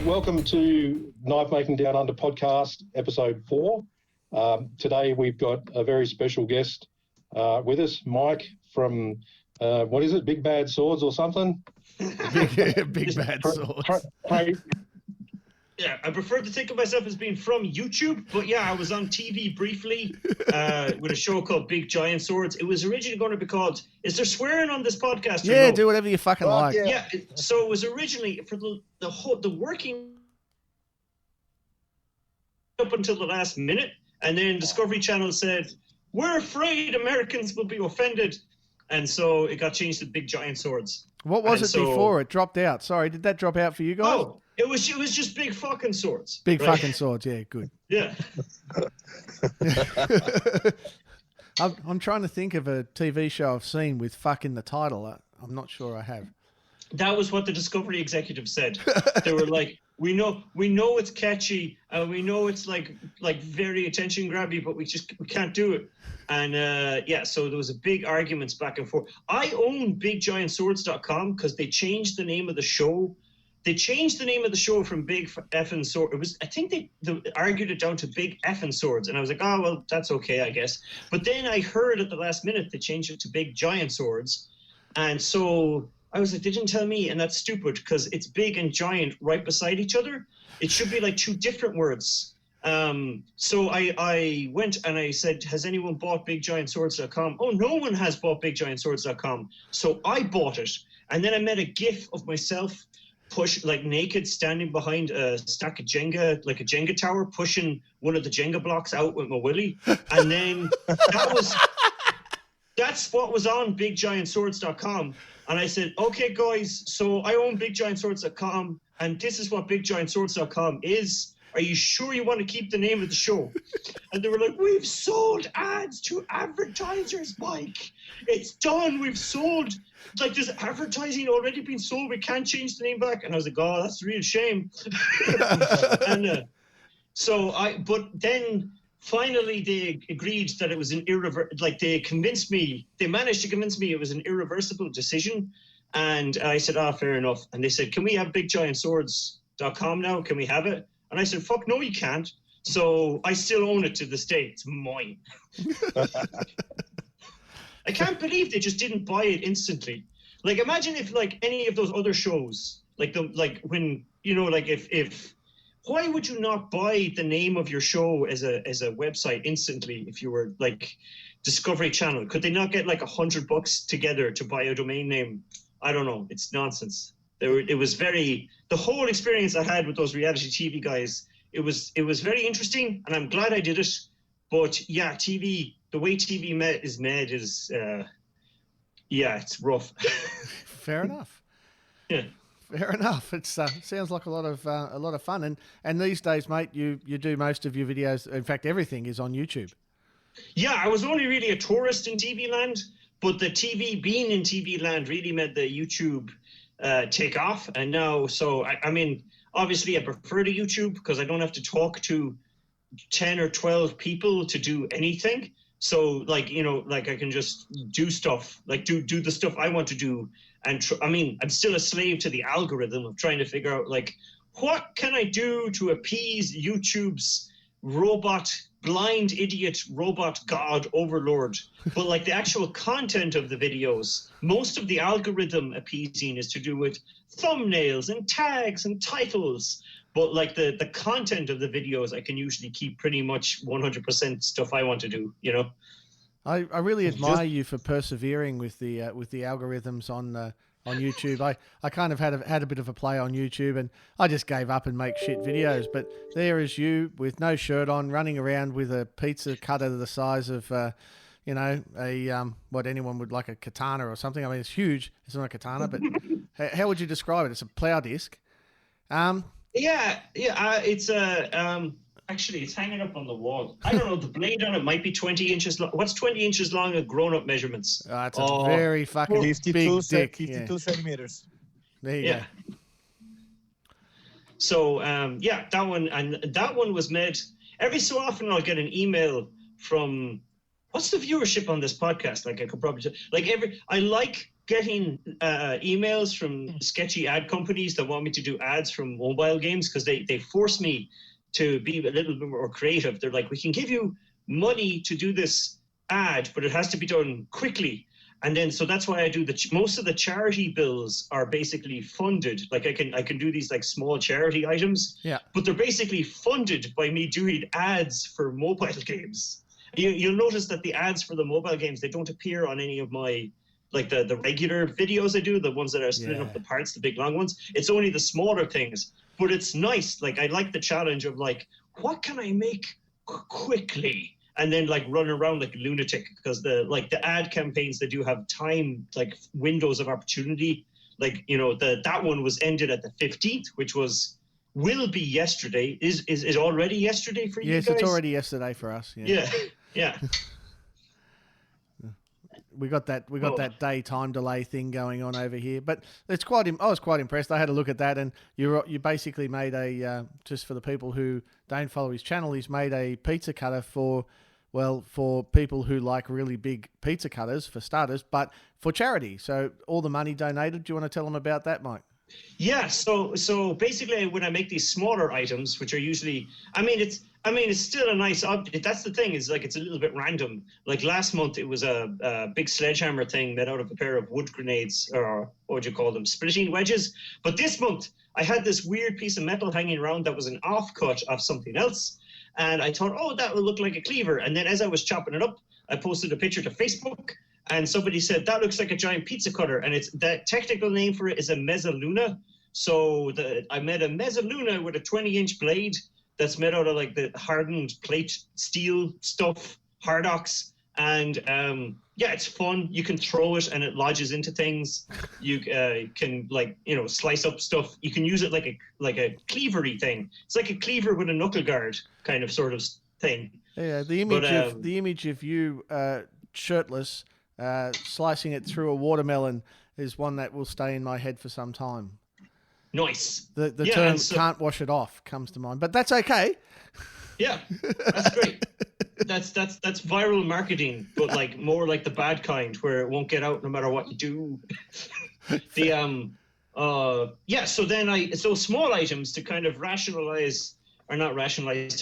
welcome to Knifemaking Down Under podcast, episode 4. Today we've got a very special guest with us, Mike from, what is it, Big Bad Swords or something? Big Bad Swords. Yeah, I prefer to think of myself as being from YouTube, but yeah, I was on TV briefly with a show called Big Giant Swords. It was originally going to be called, is there swearing on this podcast? Yeah, do whatever you fucking like. Yeah, so it was originally for the working up until the last minute, and then Discovery Channel said, we're afraid Americans will be offended, and so it got changed to Big Giant Swords. What was it before it dropped out? Sorry, did that drop out for you guys? Oh, it was just Big Fucking Swords. Big fucking Swords, yeah, good. Yeah. I'm trying to think of a TV show I've seen with fuck in the title. I'm not sure I have. That was what the Discovery executives said. They were like, we know it's catchy, and we know it's like very attention grabby, but we can't do it. And so there was a big arguments back and forth. I own BigGiantSwords.com because they changed the name of the show. They changed the name of the show from Big Effin' Swords. I think they argued it down to Big Effin' Swords, and I was like, oh well, that's okay, I guess. But then I heard at the last minute they changed it to Big Giant Swords, and so I was like, they didn't tell me, and that's stupid because it's big and giant right beside each other. It should be like two different words. So I went and I said, has anyone bought BigGiantSwords.com? Oh, no one has bought BigGiantSwords.com. So I bought it, and then I made a GIF of myself naked, standing behind a stack of Jenga, like a Jenga tower, pushing one of the Jenga blocks out with my willy. And then that's what was on BigGiantSwords.com. And I said, okay, guys, so I own BigGiantSwords.com, and this is what BigGiantSwords.com is. Are you sure you want to keep the name of the show? And they were like, we've sold ads to advertisers, Mike. It's done. We've sold. Like, there's advertising already been sold. We can't change the name back. And I was like, oh, that's a real shame. And but then finally they agreed that it was an they managed to convince me it was an irreversible decision. And I said, fair enough. And they said, can we have BigGiantSwords.com now? Can we have it? And I said, fuck no, you can't. So I still own it to this day. It's mine. I can't believe they just didn't buy it instantly. Like, imagine if like any of those other shows, why would you not buy the name of your show as a website instantly if you were like Discovery Channel? Could they not get like $100 together to buy a domain name? I don't know. It's nonsense. The whole experience I had with those reality TV guys, it was very interesting, and I'm glad I did it. But yeah, TV, the way TV is made is, it's rough. Fair enough. Yeah. Fair enough. It sounds like a lot of fun, and these days, mate, you do most of your videos. In fact, everything is on YouTube. Yeah, I was only really a tourist in TV land, but the being in TV land really made the YouTube take off. And now, so I mean, obviously I prefer the YouTube because I don't have to talk to 10 or 12 people to do anything. So I can just do stuff, like do the stuff I want to do. And I'm still a slave to the algorithm of trying to figure out like, what can I do to appease YouTube's blind idiot robot god overlord? But like the actual content of the videos, most of the algorithm appeasing is to do with thumbnails and tags and titles. But like the content of the videos, I can usually keep pretty much 100% stuff I want to do, you know? I really admire you for persevering with the algorithms on YouTube. I kind of had a bit of a play on YouTube, and I just gave up and make shit videos. But there is you with no shirt on, running around with a pizza cutter the size of, what anyone would like, a katana or something. I mean, it's huge. It's not a katana, but how would you describe it? It's a plow disc. It's actually, it's hanging up on the wall. I don't know, the blade on it might be 20 inches long. What's 20 inches long of grown-up measurements? It's a very fucking big dick. 52 centimeters. There you go. So, that one was made. Every so often I'll get an email from, what's the viewership on this podcast? Like, I could probably, I like getting emails from sketchy ad companies that want me to do ads from mobile games because they force me to be a little bit more creative. They're like, we can give you money to do this ad, but it has to be done quickly. And then, so that's why I do most of the charity bills are basically funded. Like I can do these like small charity items, but they're basically funded by me doing ads for mobile games. You'll notice that the ads for the mobile games, they don't appear on any of my, like the regular videos I do, the ones that are splitting up the parts, the big long ones. It's only the smaller things, but it's nice. Like I like the challenge of like, what can I make quickly? And then like run around like a lunatic, because the ad campaigns, they do have time, like windows of opportunity. Like, you know, that one was ended at the 15th, which will be yesterday. Is it already yesterday for you guys? Yes, it's already yesterday for us. Yeah. We got that day time delay thing going on over here, but it's I was quite impressed. I had a look at that, and you basically made just for the people who don't follow his channel, he's made a pizza cutter for people who like really big pizza cutters for starters, but for charity. So all the money donated. Do you want to tell them about that, Mike? Yeah. So basically, when I make these smaller items, which are usually, it's still a nice object. That's the thing, is like it's a little bit random. Like last month, it was a big sledgehammer thing made out of a pair of wood grenades, or what would you call them, splitting wedges. But this month, I had this weird piece of metal hanging around that was an offcut of something else. And I thought, oh, that will look like a cleaver. And then as I was chopping it up, I posted a picture to Facebook, and somebody said, that looks like a giant pizza cutter. And the technical name for it is a Mezzaluna. So I made a Mezzaluna with a 20-inch blade that's made out of like the hardened plate steel stuff, Hardox. And it's fun. You can throw it and it lodges into things. You can slice up stuff. You can use it like a cleavery thing. It's like a cleaver with a knuckle guard kind of sort of thing. Yeah, the image of you shirtless slicing it through a watermelon is one that will stay in my head for some time. Nice. The term "can't wash it off" comes to mind, but that's okay. Yeah, that's great. That's viral marketing, but like more like the bad kind, where it won't get out no matter what you do. So small items to kind of to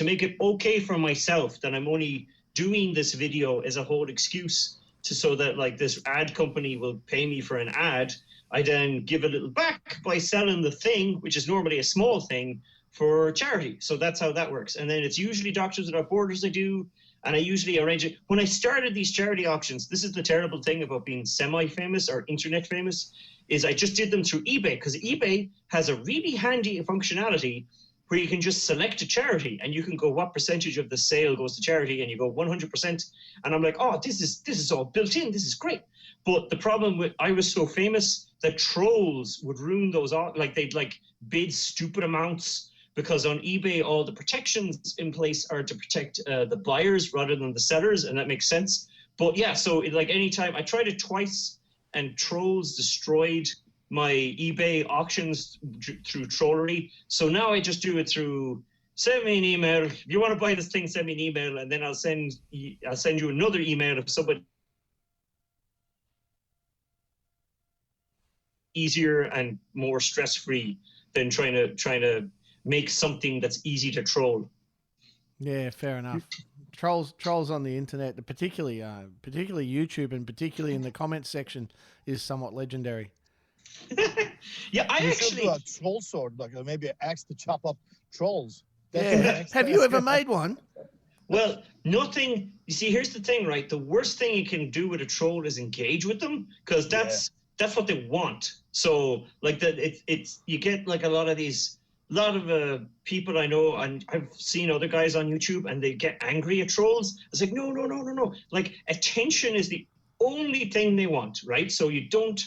make it okay for myself that I'm only doing this video as a whole excuse so that like this ad company will pay me for an ad. I then give a little back by selling the thing, which is normally a small thing, for charity. So that's how that works. And then it's usually Doctors Without Borders I do, and I usually arrange it. When I started these charity auctions, this is the terrible thing about being semi-famous or internet famous, is I just did them through eBay, because eBay has a really handy functionality where you can just select a charity and you can go what percentage of the sale goes to charity, and you go 100%. And I'm like, oh, this is all built in. This is great. But the problem I was so famous that trolls would ruin those. Like they'd like bid stupid amounts, because on eBay, all the protections in place are to protect the buyers rather than the sellers, and that makes sense. But yeah, so anytime I tried it twice, and trolls destroyed my eBay auctions through trollery. So now I just do it through, send me an email. If you want to buy this thing, send me an email, and then I'll send you another email if somebody easier and more stress-free than trying to make something that's easy to troll. Yeah, fair enough. Trolls on the internet, particularly YouTube, and particularly in the comments section, is somewhat legendary. Yeah, I actually do a troll sword, like maybe an axe to chop up trolls. Have you ever made one? Well, nothing. You see, here's the thing, right? The worst thing you can do with a troll is engage with them, because that's what they want. So like it's you get like a lot of people I know, and I've seen other guys on YouTube, and they get angry at trolls. It's like, no. Like, attention is the only thing they want, right? So you don't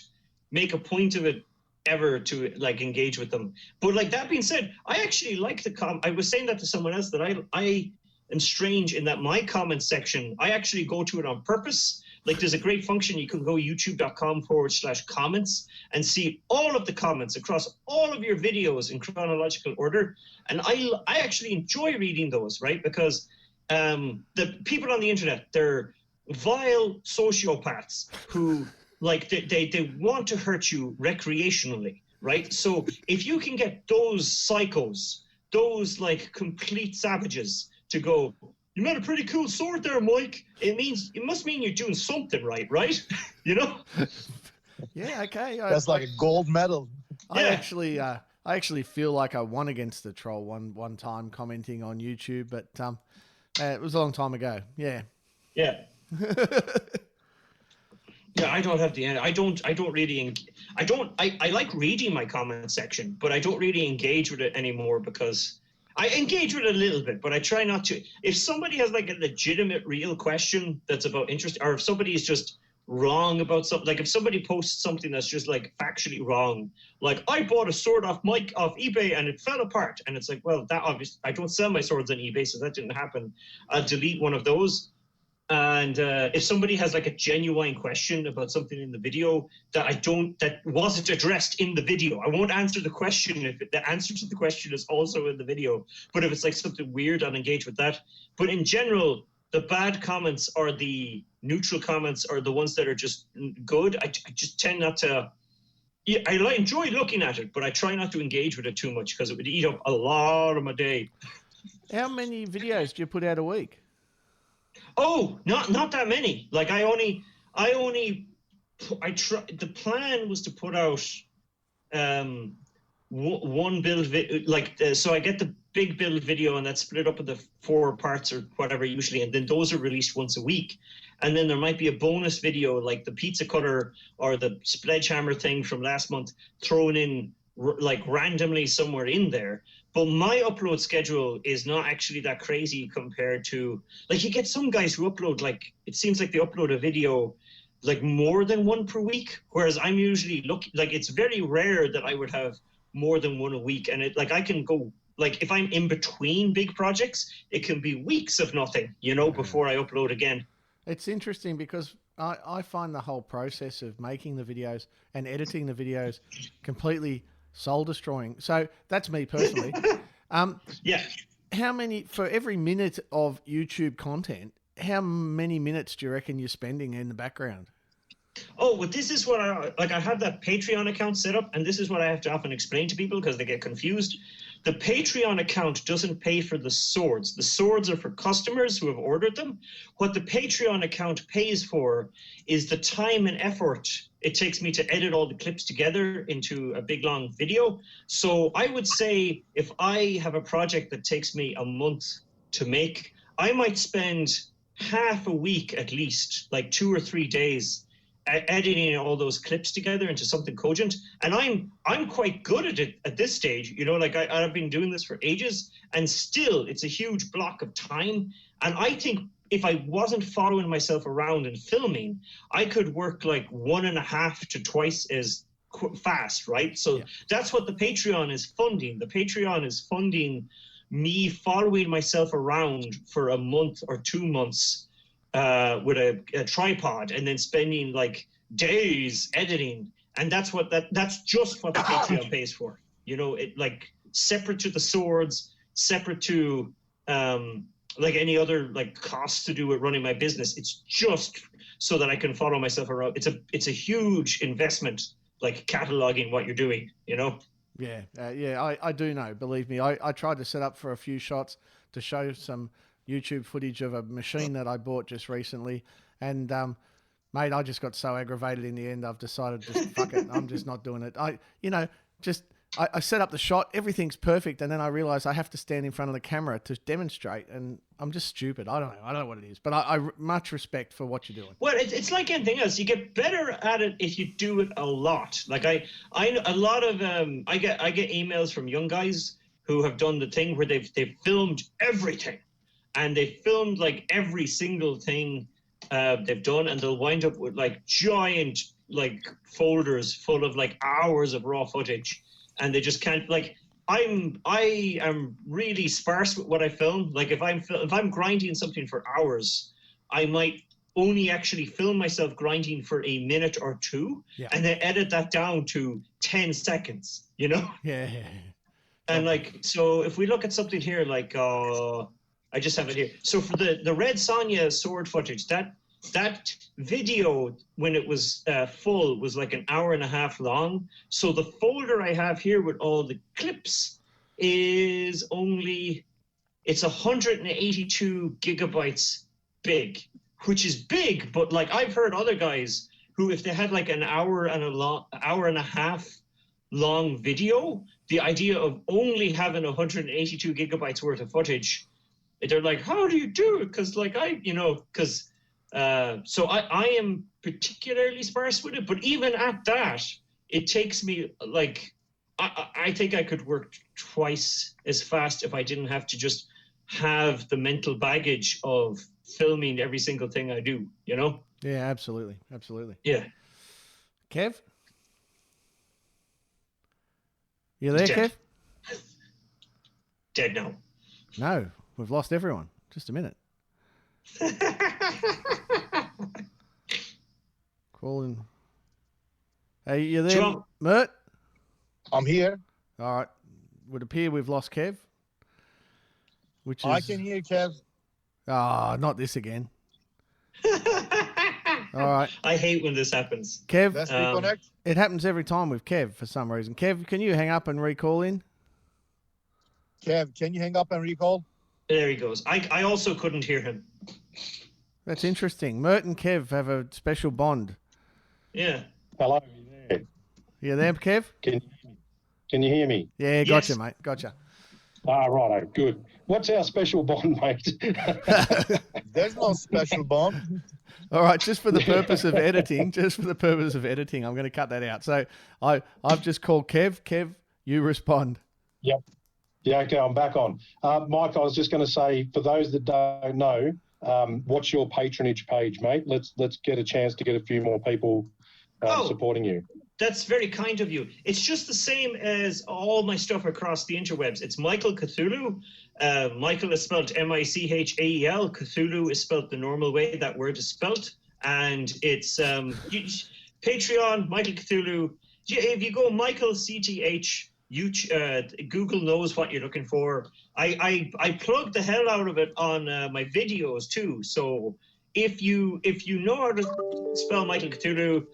make a point of it ever to like engage with them. But like, that being said, I actually like I was saying that to someone else, that I am strange in that my comment section, I actually go to it on purpose. Like, there's a great function. You can go youtube.com/comments and see all of the comments across all of your videos in chronological order. And I actually enjoy reading those, right? Because the people on the internet, they're vile sociopaths who like they want to hurt you recreationally, right? So if you can get those psychos, those like complete savages to go, you made a pretty cool sword there, Mike. It must mean you're doing something right? You know? Yeah, okay. That's like a gold medal. I actually feel like I won against the troll one time commenting on YouTube, but it was a long time ago. Yeah. Yeah. Yeah, I don't have the end. I like reading my comment section, but I don't really engage with it anymore because I engage with it a little bit, but I try not to. If somebody has like a legitimate, real question that's about interest, or if somebody is just wrong about something, like if somebody posts something that's just like factually wrong, like I bought a sword off eBay and it fell apart, and it's like, well, that obviously I don't sell my swords on eBay, so that didn't happen. I'll delete one of those. And if somebody has like a genuine question about something in the video that wasn't addressed in the video, I won't answer the question if the answer to the question is also in the video. But if it's like something weird, I'll engage with that. But in general, the bad comments or the neutral comments are the ones that are just good. I just tend not to. Yeah, I enjoy looking at it, but I try not to engage with it too much because it would eat up a lot of my day. How many videos do you put out a week? Oh, not that many. Like the plan was to put out one build so I get the big build video and that's split up into 4 parts or whatever usually, and then those are released once a week. And then there might be a bonus video like the pizza cutter or the sledgehammer thing from last month thrown in like randomly somewhere in there. But my upload schedule is not actually that crazy compared to, like, you get some guys who upload, like, it seems like they upload a video like more than one per week, whereas I'm usually like, it's very rare that I would have more than one a week. And it, like, I can go, like, if I'm in between big projects, it can be weeks of nothing, you know, before I upload again. It's interesting because I find the whole process of making the videos and editing the videos completely soul destroying. So that's me personally. Yeah. How many, for every minute of YouTube content, how many minutes do you reckon you're spending in the background? Oh, well, this is what I have that Patreon account set up, and this is what I have to often explain to people because they get confused. The Patreon account doesn't pay for the swords. The swords are for customers who have ordered them. What the Patreon account pays for is the time and effort it takes me to edit all the clips together into a big, long video. So I would say if I have a project that takes me a month to make, I might spend half a week at least, like 2 or 3 days, editing all those clips together into something cogent. And I'm quite good at it at this stage, you know, like I've been doing this for ages, and still it's a huge block of time. And I think if I wasn't following myself around and filming, I could work like 1.5 to twice as fast, right? So yeah. That's what the Patreon is funding. The Patreon is funding me following myself around for a month or 2 months with a tripod, and then spending like days editing, and that's just what the Patreon pays for. You know, it like separate to the swords, separate to like any other like costs to do with running my business. It's just so that I can follow myself around. It's a huge investment, like cataloging what you're doing. You know. Yeah, I do know. Believe me, I tried to set up for a few shots to show some YouTube footage of a machine that I bought just recently, and mate, I just got so aggravated in the end. I've decided just fuck it. I'm just not doing it. I set up the shot, everything's perfect, and then I realize I have to stand in front of the camera to demonstrate, and I'm just stupid. I don't know what it is, but I much respect for what you're doing. Well, it's like anything else. You get better at it if you do it a lot. Like I get emails from young guys who have done the thing where they've filmed everything. And they filmed like every single thing they've done, and they'll wind up with like giant like folders full of like hours of raw footage, and they just can't like. I am really sparse with what I film. Like if I'm grinding something for hours, I might only actually film myself grinding for a minute or 2, and then edit that down to 10 seconds. You know? Yeah. And like, so if we look at something here, like I just have it here. So for the Red Sonja sword footage, that that video, when it was full, was like an hour and a half long. So the folder I have here with all the clips is only, it's 182 gigabytes big, which is big, but like I've heard other guys who, if they had like an hour and a half long video, the idea of only having 182 gigabytes worth of footage, they're like, how do you do it? Because like so I am particularly sparse with it, but even at that, it takes me like, I think I could work twice as fast if I didn't have to just have the mental baggage of filming every single thing I do, you know? Yeah, absolutely. Absolutely. Yeah. Kev? You there, Dead. Kev? Dead now. No, we've lost everyone. Just a minute. Calling. Hey, you there, Mert? I'm here. All right. Would appear we've lost Kev. Which is... I can hear Kev. Ah, not this again. All right. I hate when this happens. Kev, Let's reconnect. it happens every time with Kev for some reason. Kev, can you hang up and recall in? Kev, can you hang up and recall? There he goes. I also couldn't hear him. That's interesting. Mert and Kev have a special bond. Yeah. Hello, you there? You there, Kev? Can you hear me? Yeah, gotcha, mate. Gotcha. Ah, righto, good. What's our special bond, mate? There's no special bond. All right, just for the purpose of editing, I'm going to cut that out. So I've just called Kev. Kev, you respond. Yep. Yeah, okay, I'm back on. Mike, I was just going to say, for those that don't know, what's your patronage page, mate? Let's get a chance to get a few more people supporting you. That's very kind of you. It's just the same as all my stuff across the interwebs. It's Michael Cthulhu. Michael is spelled Michael. Cthulhu is spelled the normal way that word is spelled. And it's Patreon, Michael Cthulhu. If you go Michael CTH, Google knows what you're looking for. I plug the hell out of it on my videos too. So if you know how to spell Michael Cthulhu,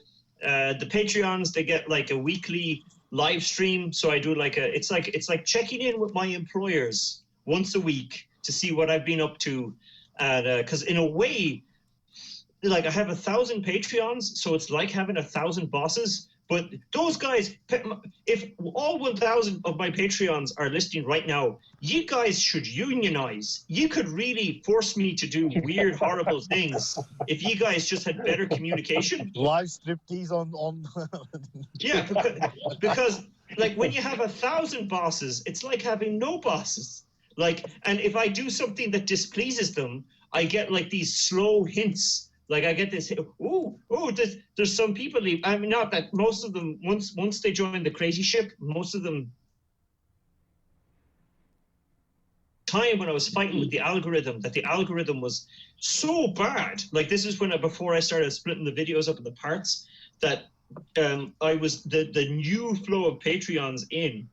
the Patreons, they get like a weekly live stream. So I do like it's like checking in with my employers once a week to see what I've been up to. And because in a way, like I have 1,000 Patreons, so it's like having 1,000 bosses. But those guys, if all 1,000 of my Patreons are listening right now, you guys should unionize. You could really force me to do weird, horrible things if you guys just had better communication. Live striptease on. Yeah, because like when you have 1,000 bosses, it's like having no bosses. Like, and if I do something that displeases them, I get like these slow hints. Like I get this, there's some people leave. I mean, not that most of them, once they join the crazy ship, most of them. Time when I was fighting with the algorithm, that the algorithm was so bad. Like this is before I started splitting the videos up into parts. That I was the new flow of Patreons in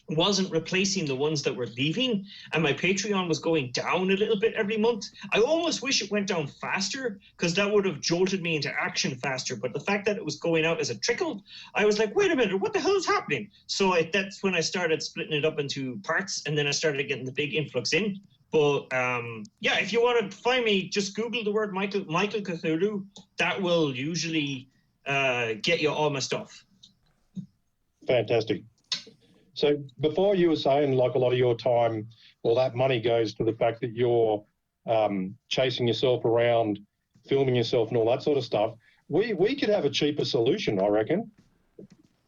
wasn't replacing the ones that were leaving, and my Patreon was going down a little bit every month. I almost wish it went down faster, because that would have jolted me into action faster. But the fact that it was going out as a trickle, I was like, wait a minute, what the hell is happening? So that's when I started splitting it up into parts, and then I started getting the big influx in. But yeah, if you want to find me, just Google the word Michael Cthulhu. That will usually get you all my stuff. Fantastic. So before you were saying like a lot of your time, well, that money goes to the fact that you're chasing yourself around, filming yourself and all that sort of stuff. We could have a cheaper solution, I reckon.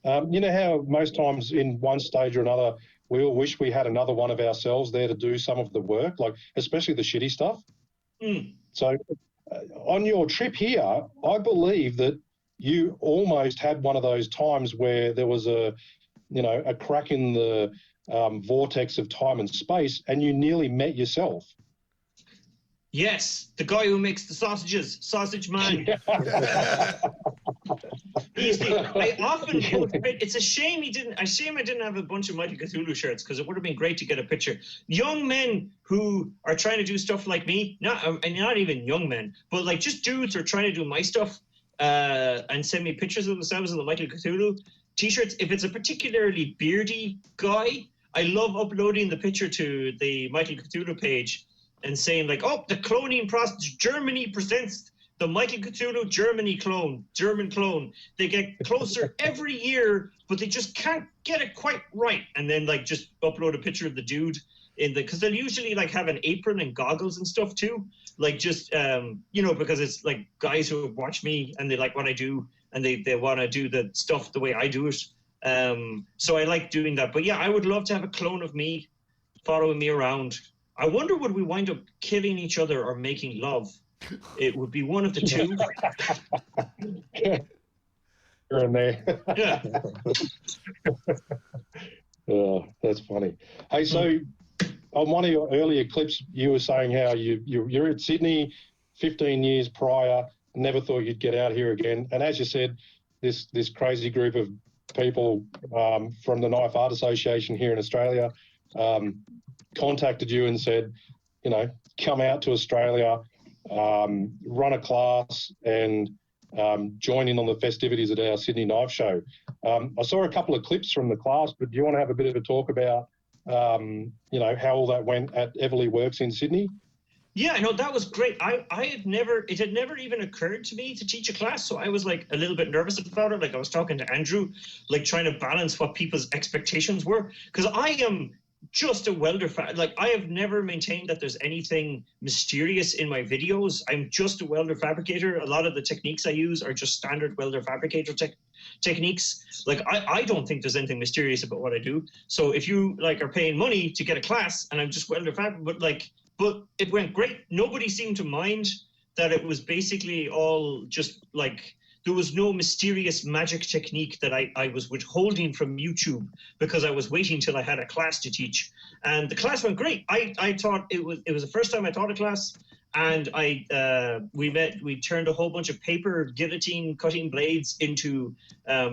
You know how most times in one stage or another, we all wish we had another one of ourselves there to do some of the work, like especially the shitty stuff. Mm. So on your trip here, I believe that you almost had one of those times where there was a crack in the vortex of time and space, and you nearly met yourself. Yes, the guy who makes the sausages, Sausage Man. I often post. It's a shame I didn't have a bunch of Michael Cthulhu shirts, because it would have been great to get a picture. Young men who are trying to do stuff like me, not even young men, but like just dudes who are trying to do my stuff, and send me pictures of themselves in the Michael Cthulhu t-shirts. If it's a particularly beardy guy, I love uploading the picture to the Michael Cthulhu page and saying like, oh, the cloning process, Germany presents the Michael Cthulhu German clone. They get closer every year, but they just can't get it quite right. And then like just upload a picture of the dude because they'll usually like have an apron and goggles and stuff too. Like just, because it's like guys who have watched me and they like what I do and they want to do the stuff the way I do it. So I like doing that. But yeah, I would love to have a clone of me following me around. I wonder, would we wind up killing each other or making love? It would be one of the two. You're in there. Yeah. Oh, that's funny. Hey, so on one of your earlier clips, you were saying how you're at Sydney 15 years prior, never thought you'd get out here again. And as you said, this crazy group of people from the Knife Art Association here in Australia contacted you and said, come out to Australia, run a class and join in on the festivities at our Sydney Knife Show. I saw a couple of clips from the class, but do you want to have a bit of a talk about, how all that went at Everly Works in Sydney? Yeah, no, that was great. It had never even occurred to me to teach a class, so I was like a little bit nervous about it. Like I was talking to Andrew, like trying to balance what people's expectations were, because I am just a welder. Like I have never maintained that there's anything mysterious in my videos. I'm just a welder fabricator. A lot of the techniques I use are just standard welder fabricator techniques. Like I don't think there's anything mysterious about what I do. So if you like are paying money to get a class and I'm just welder fabricator, but it went great. Nobody seemed to mind that it was basically all just like, there was no mysterious magic technique that I was withholding from YouTube because I was waiting till I had a class to teach. And the class went great. I taught, it was the first time I taught a class, and we turned a whole bunch of paper guillotine cutting blades into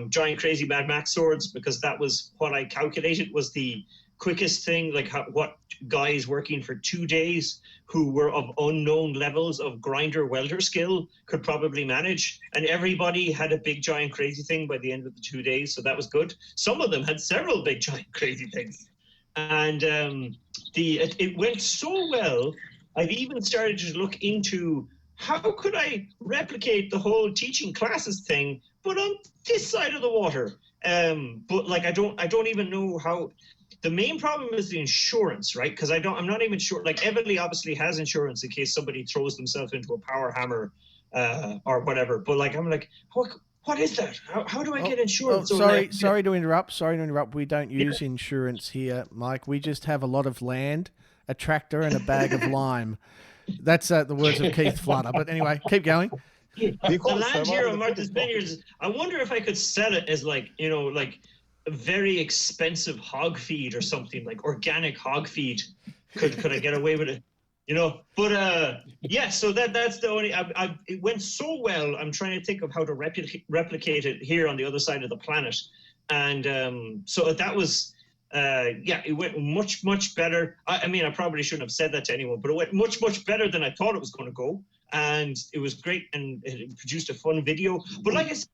giant crazy Mad Max swords, because that was what I calculated was the quickest thing, like what guys working for 2 days who were of unknown levels of grinder welder skill could probably manage. And everybody had a big giant crazy thing by the end of the 2 days, so that was good. Some of them had several big giant crazy things. And it went so well, I've even started to look into how could I replicate the whole teaching classes thing, but on this side of the water. But like I don't even know how. The main problem is the insurance, right? Because I'm not even sure. Like Everly obviously has insurance in case somebody throws themselves into a power hammer or whatever. But like I'm like, what is that? How do I get insurance? Sorry to interrupt. We don't use insurance here, Mike. We just have a lot of land, a tractor, and a bag of lime. That's the words of Keith Flutter. But anyway, keep going. The land here on Martha's Vineyards, I wonder if I could sell it as like a very expensive hog feed or something, like organic hog feed. Could I get away with it? But yeah, so that's the only, it went so well. I'm trying to think of how to replicate it here on the other side of the planet. And so that was, it went much, much better. I mean, I probably shouldn't have said that to anyone, but it went much, much better than I thought it was going to go. And it was great, and it produced a fun video. But like I said,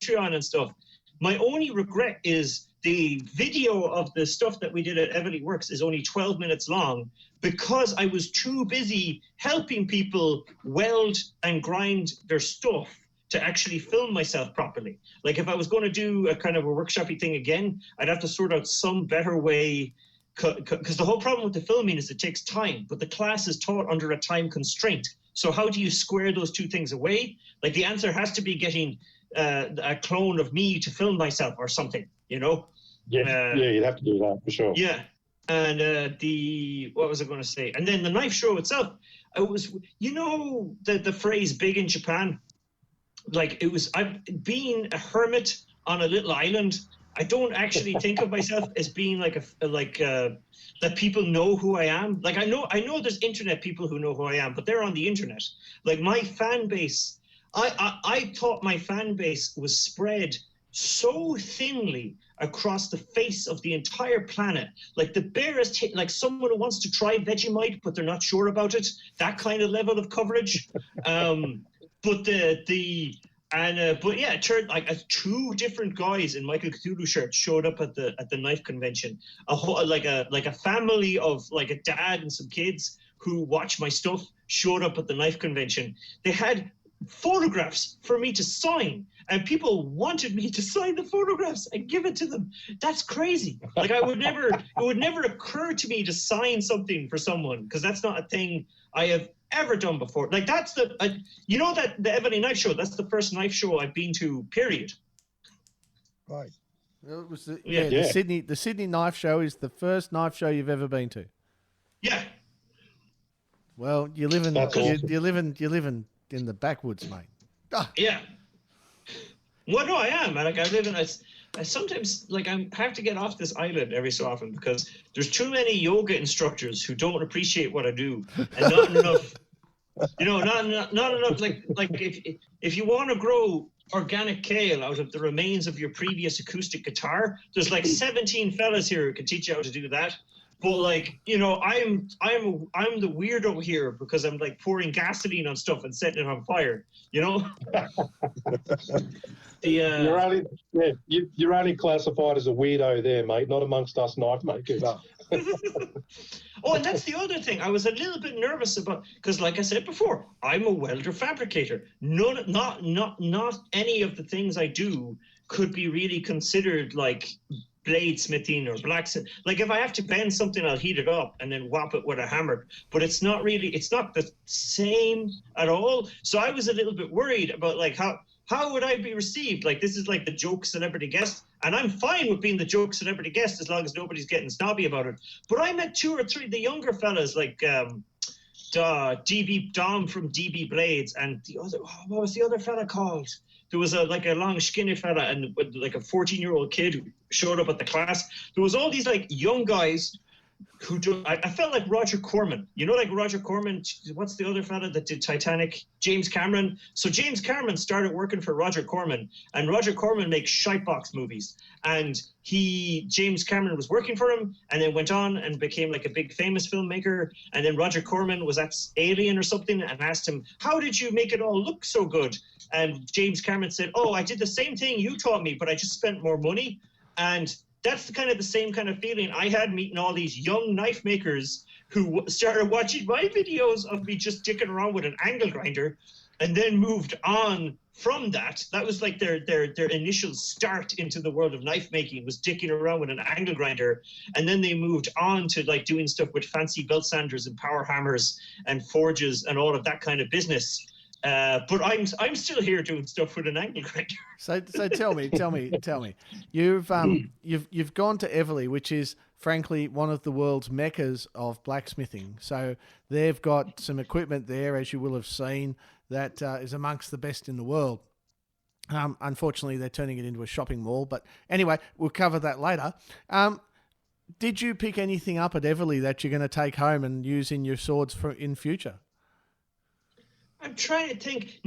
Patreon and stuff, my only regret is the video of the stuff that we did at Everly Works is only 12 minutes long, because I was too busy helping people weld and grind their stuff to actually film myself properly. Like if I was going to do a kind of a workshopy thing again, I'd have to sort out some better way, because the whole problem with the filming is it takes time, but the class is taught under a time constraint. So how do you square those two things away? Like the answer has to be getting a clone of me to film myself or something, Yeah, you'd have to do that for sure. Yeah, and what was I going to say? And then the knife show itself, it was, the phrase "big in Japan." Like I've been a hermit on a little island, I don't actually think of myself as being like that people know who I am. Like I know there's internet people who know who I am, but they're on the internet. Like my fan base, I thought my fan base was spread so thinly across the face of the entire planet, like the barest hit, like someone who wants to try Vegemite but they're not sure about it, that kind of level of coverage. But yeah, it turned like 2 different guys in Michael Cthulhu shirts showed up at the knife convention. Like a family of like a dad and some kids who watch my stuff showed up at the knife convention. They had photographs for me to sign, and people wanted me to sign the photographs and give it to them. That's crazy. Like it would never occur to me to sign something for someone, because that's not a thing I have ever done before. Like that's that the Ebony Knife Show, that's the first knife show I've been to, period. Right. It was the Sydney Knife Show is the first knife show you've ever been to. Yeah. Well, you live in in the backwoods, mate. Ah. Yeah. Well, no, I am. Like I live in. I sometimes I have to get off this island every so often because there's too many yoga instructors who don't appreciate what I do, and not enough. Not enough. Like if you want to grow organic kale out of the remains of your previous acoustic guitar, there's like 17 fellas here who can teach you how to do that. But I'm the weirdo here because I'm like pouring gasoline on stuff and setting it on fire. You're only classified as a weirdo there, mate, not amongst us knife makers. Oh, and that's the other thing. I was a little bit nervous about, because like I said before, I'm a welder fabricator. Not any of the things I do could be really considered like bladesmithing or blacksmith. Like if I have to bend something, I'll heat it up and then whop it with a hammer. But it's not the same at all. So I was a little bit worried about like how would I be received? Like this is like the joke celebrity guest, and I'm fine with being the joke celebrity guest as long as nobody's getting snobby about it. But I met 2 or 3 of the younger fellas, like Dom from DB Blades, and the other, what was the other fella called? There was a long skinny fella and like a 14-year-old kid who showed up at the class. There was all these like young guys who do. I felt like Roger Corman. Like Roger Corman. What's the other fella that did Titanic? James Cameron. So James Cameron started working for Roger Corman, and Roger Corman makes shitebox movies. And James Cameron was working for him, and then went on and became like a big famous filmmaker. And then Roger Corman was at Alien or something and asked him, "How did you make it all look so good?" And James Cameron said, "Oh, I did the same thing you taught me, but I just spent more money." And that's the same kind of feeling I had meeting all these young knife makers who started watching my videos of me just dicking around with an angle grinder, and then moved on from that. That was like their initial start into the world of knife making, was dicking around with an angle grinder, and then they moved on to like doing stuff with fancy belt sanders and power hammers and forges and all of that kind of business. But I'm still here doing stuff with an angle grinder. So tell me, you've gone to Everleigh, which is frankly one of the world's meccas of blacksmithing. So they've got some equipment there, as you will have seen, that is amongst the best in the world. Unfortunately, they're turning it into a shopping mall. But anyway, we'll cover that later. Did you pick anything up at Everleigh that you're going to take home and use in your swords in future? I'm trying to think.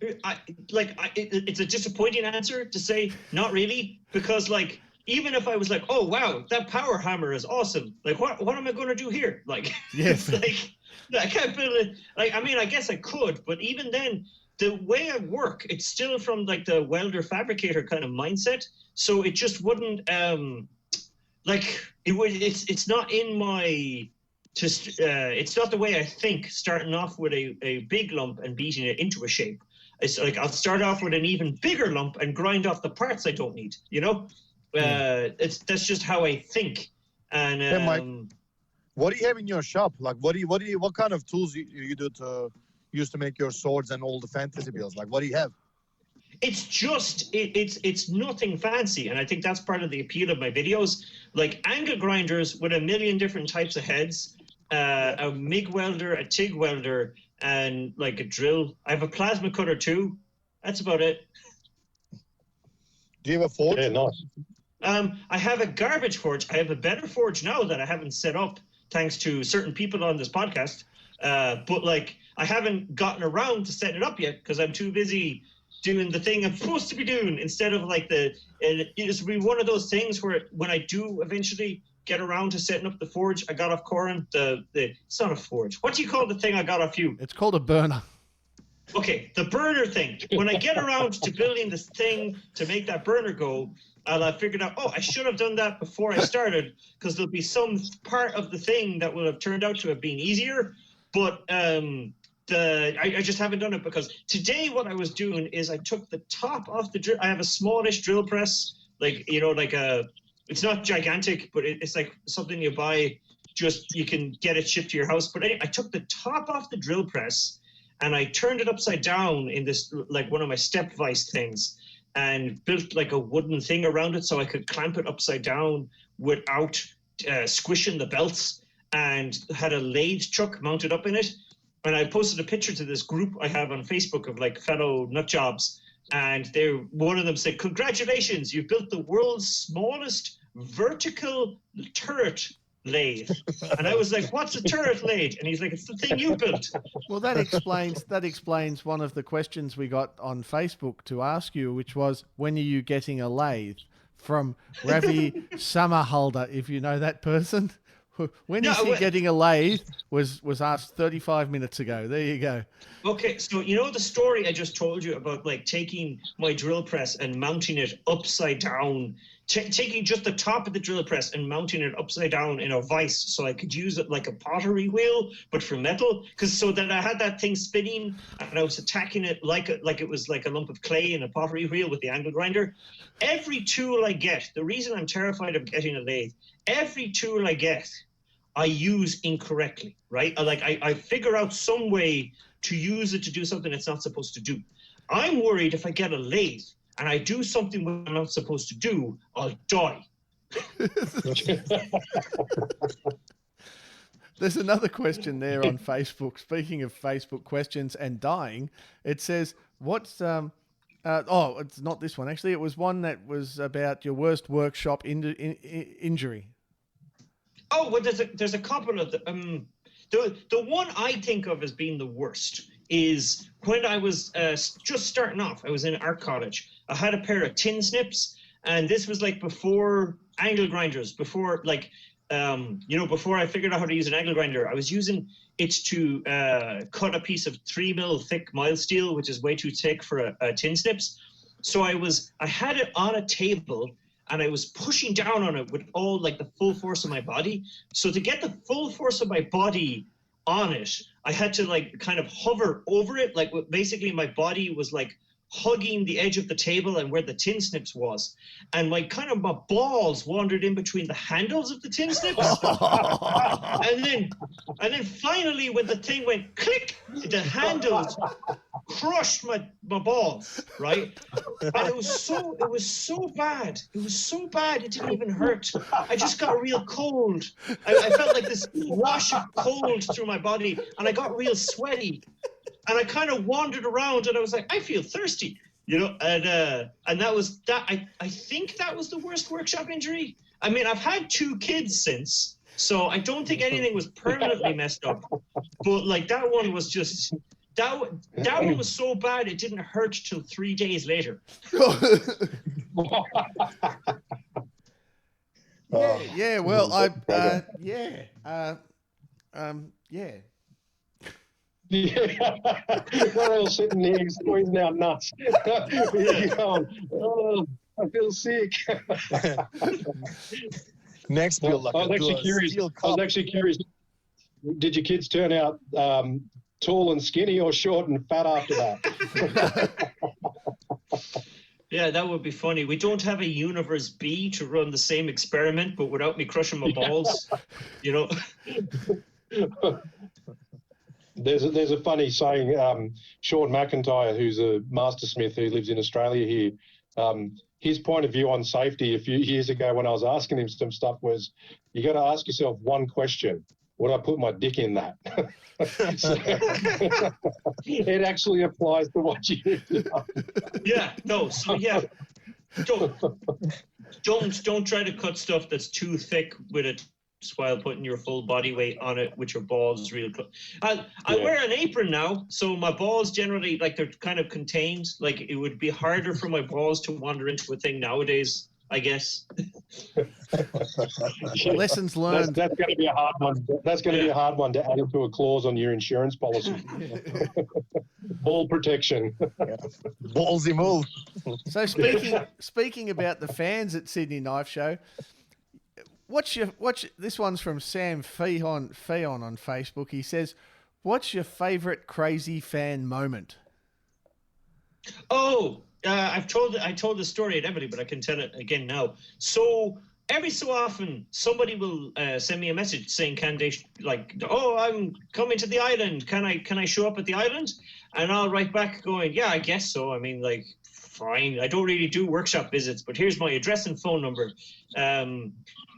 It's a disappointing answer to say not really, because like even if I was like, oh wow, that power hammer is awesome. Like what am I going to do here? Like yes, it's like I can't build it. Like I mean, I guess I could, but even then, the way I work, it's still from like the welder fabricator kind of mindset. So it just wouldn't it's not in my. It's not the way I think, starting off with a big lump and beating it into a shape. It's like I'll start off with an even bigger lump and grind off the parts I don't need, That's just how I think. And hey, Mike, what do you have in your shop? Like what kind of tools you do to use to make your swords and all the fantasy builds? Like what do you have? It's just it's nothing fancy, and I think that's part of the appeal of my videos. Like angle grinders with a million different types of heads, a MIG welder, a TIG welder, and like a drill. I have a plasma cutter too. That's about it. Do you have a forge? Yeah, nice. I have a garbage forge. I have a better forge now that I haven't set up, thanks to certain people on this podcast. But like, I haven't gotten around to setting it up yet because I'm too busy doing the thing I'm supposed to be doing instead of like it's be one of those things where when I do eventually get around to setting up the forge, I got off Corin, it's not a forge. What do you call the thing I got off you? It's called a burner. Okay, the burner thing. When I get around to building this thing to make that burner go, I'll have figured out, I should have done that before I started because there'll be some part of the thing that will have turned out to have been easier. But I just haven't done it because today what I was doing is I took the top off the drill. I have a smallish drill press, it's not gigantic, but it's like something you buy, just you can get it shipped to your house. But anyway, I took the top off the drill press and I turned it upside down in this, like one of my step vise things, and built like a wooden thing around it so I could clamp it upside down without squishing the belts, and had a lathe chuck mounted up in it. And I posted a picture to this group I have on Facebook of like fellow nut jobs, and one of them said, "Congratulations, you've built the world's smallest vertical turret lathe." And I was like, "What's a turret lathe?" And he's like, "It's the thing you built." Well, that explains one of the questions we got on Facebook to ask you, which was, when are you getting a lathe? From Ravi Summerholder, if you know that person. When is he getting a lathe was asked 35 minutes ago. There you go. Okay, so you know the story I just told you about like taking my drill press and mounting it upside down, taking just the top of the drill press and mounting it upside down in a vise so I could use it like a pottery wheel, but for metal. So that I had that thing spinning and I was attacking it like it was like a lump of clay in a pottery wheel with the angle grinder. Every tool I get, the reason I'm terrified of getting a lathe, every tool I get, I use incorrectly, right? I figure out some way to use it to do something it's not supposed to do. I'm worried if I get a lathe and I do something I'm not supposed to do, I'll die. There's another question there on Facebook. Speaking of Facebook questions and dying, it says, what's... it's not this one, actually. It was one that was about your worst workshop injury. Oh, well, there's a couple of them. The one I think of as being the worst is when I was just starting off. I was in art college. I had a pair of tin snips, and this was like before angle grinders, before before I figured out how to use an angle grinder. I was using it to cut a piece of 3mm thick mild steel, which is way too thick for a tin snips. So I had it on a table, and I was pushing down on it with all like the full force of my body. So to get the full force of my body on it, I had to like kind of hover over it. Like basically my body was like hugging the edge of the table and where the tin snips was. And my balls wandered in between the handles of the tin snips. and then finally when the thing went click, the handles crushed my balls, right? And it was so bad. It was so bad it didn't even hurt. I just got real cold. I felt like this wash of cold through my body, and I got real sweaty. And I kind of wandered around, and I was like, I feel thirsty, and that was that. I think that was the worst workshop injury. I mean, I've had 2 kids since, so I don't think anything was permanently messed up. But like that one was just that one was so bad it didn't hurt till 3 days later. Yeah. Well, yeah. Yeah, we're all sitting here squeezing our nuts. You're going, oh, I feel sick. Next build, I was actually curious. Did your kids turn out tall and skinny, or short and fat after that? Yeah, that would be funny. We don't have a Universe B to run the same experiment, but without me crushing my balls, There's a funny saying. Sean McIntyre, who's a mastersmith who lives in Australia here, his point of view on safety a few years ago when I was asking him some stuff was, you got to ask yourself one question: would I put my dick in that? It actually applies to what you do. Yeah, no, so yeah. Don't try to cut stuff that's too thick with it while putting your full body weight on it with your balls real close. I wear an apron now, so my balls generally, like, they're kind of contained. Like, it would be harder for my balls to wander into a thing nowadays, I guess. Lessons learned. That's going to be a hard one. That's going to be a hard one to add into a clause on your insurance policy. Ball protection. Ballsy move. So speaking about the fans at Sydney Knife Show, this one's from Sam Feon on Facebook. He says, "What's your favourite crazy fan moment?" Oh, I told the story at Emily, but I can tell it again now. So every so often, somebody will send me a message saying, "Can they oh, I'm coming to the island. Can I show up at the island?" And I'll write back going, "Yeah, I guess so. I mean, like, fine. I don't really do workshop visits, but here's my address and phone number."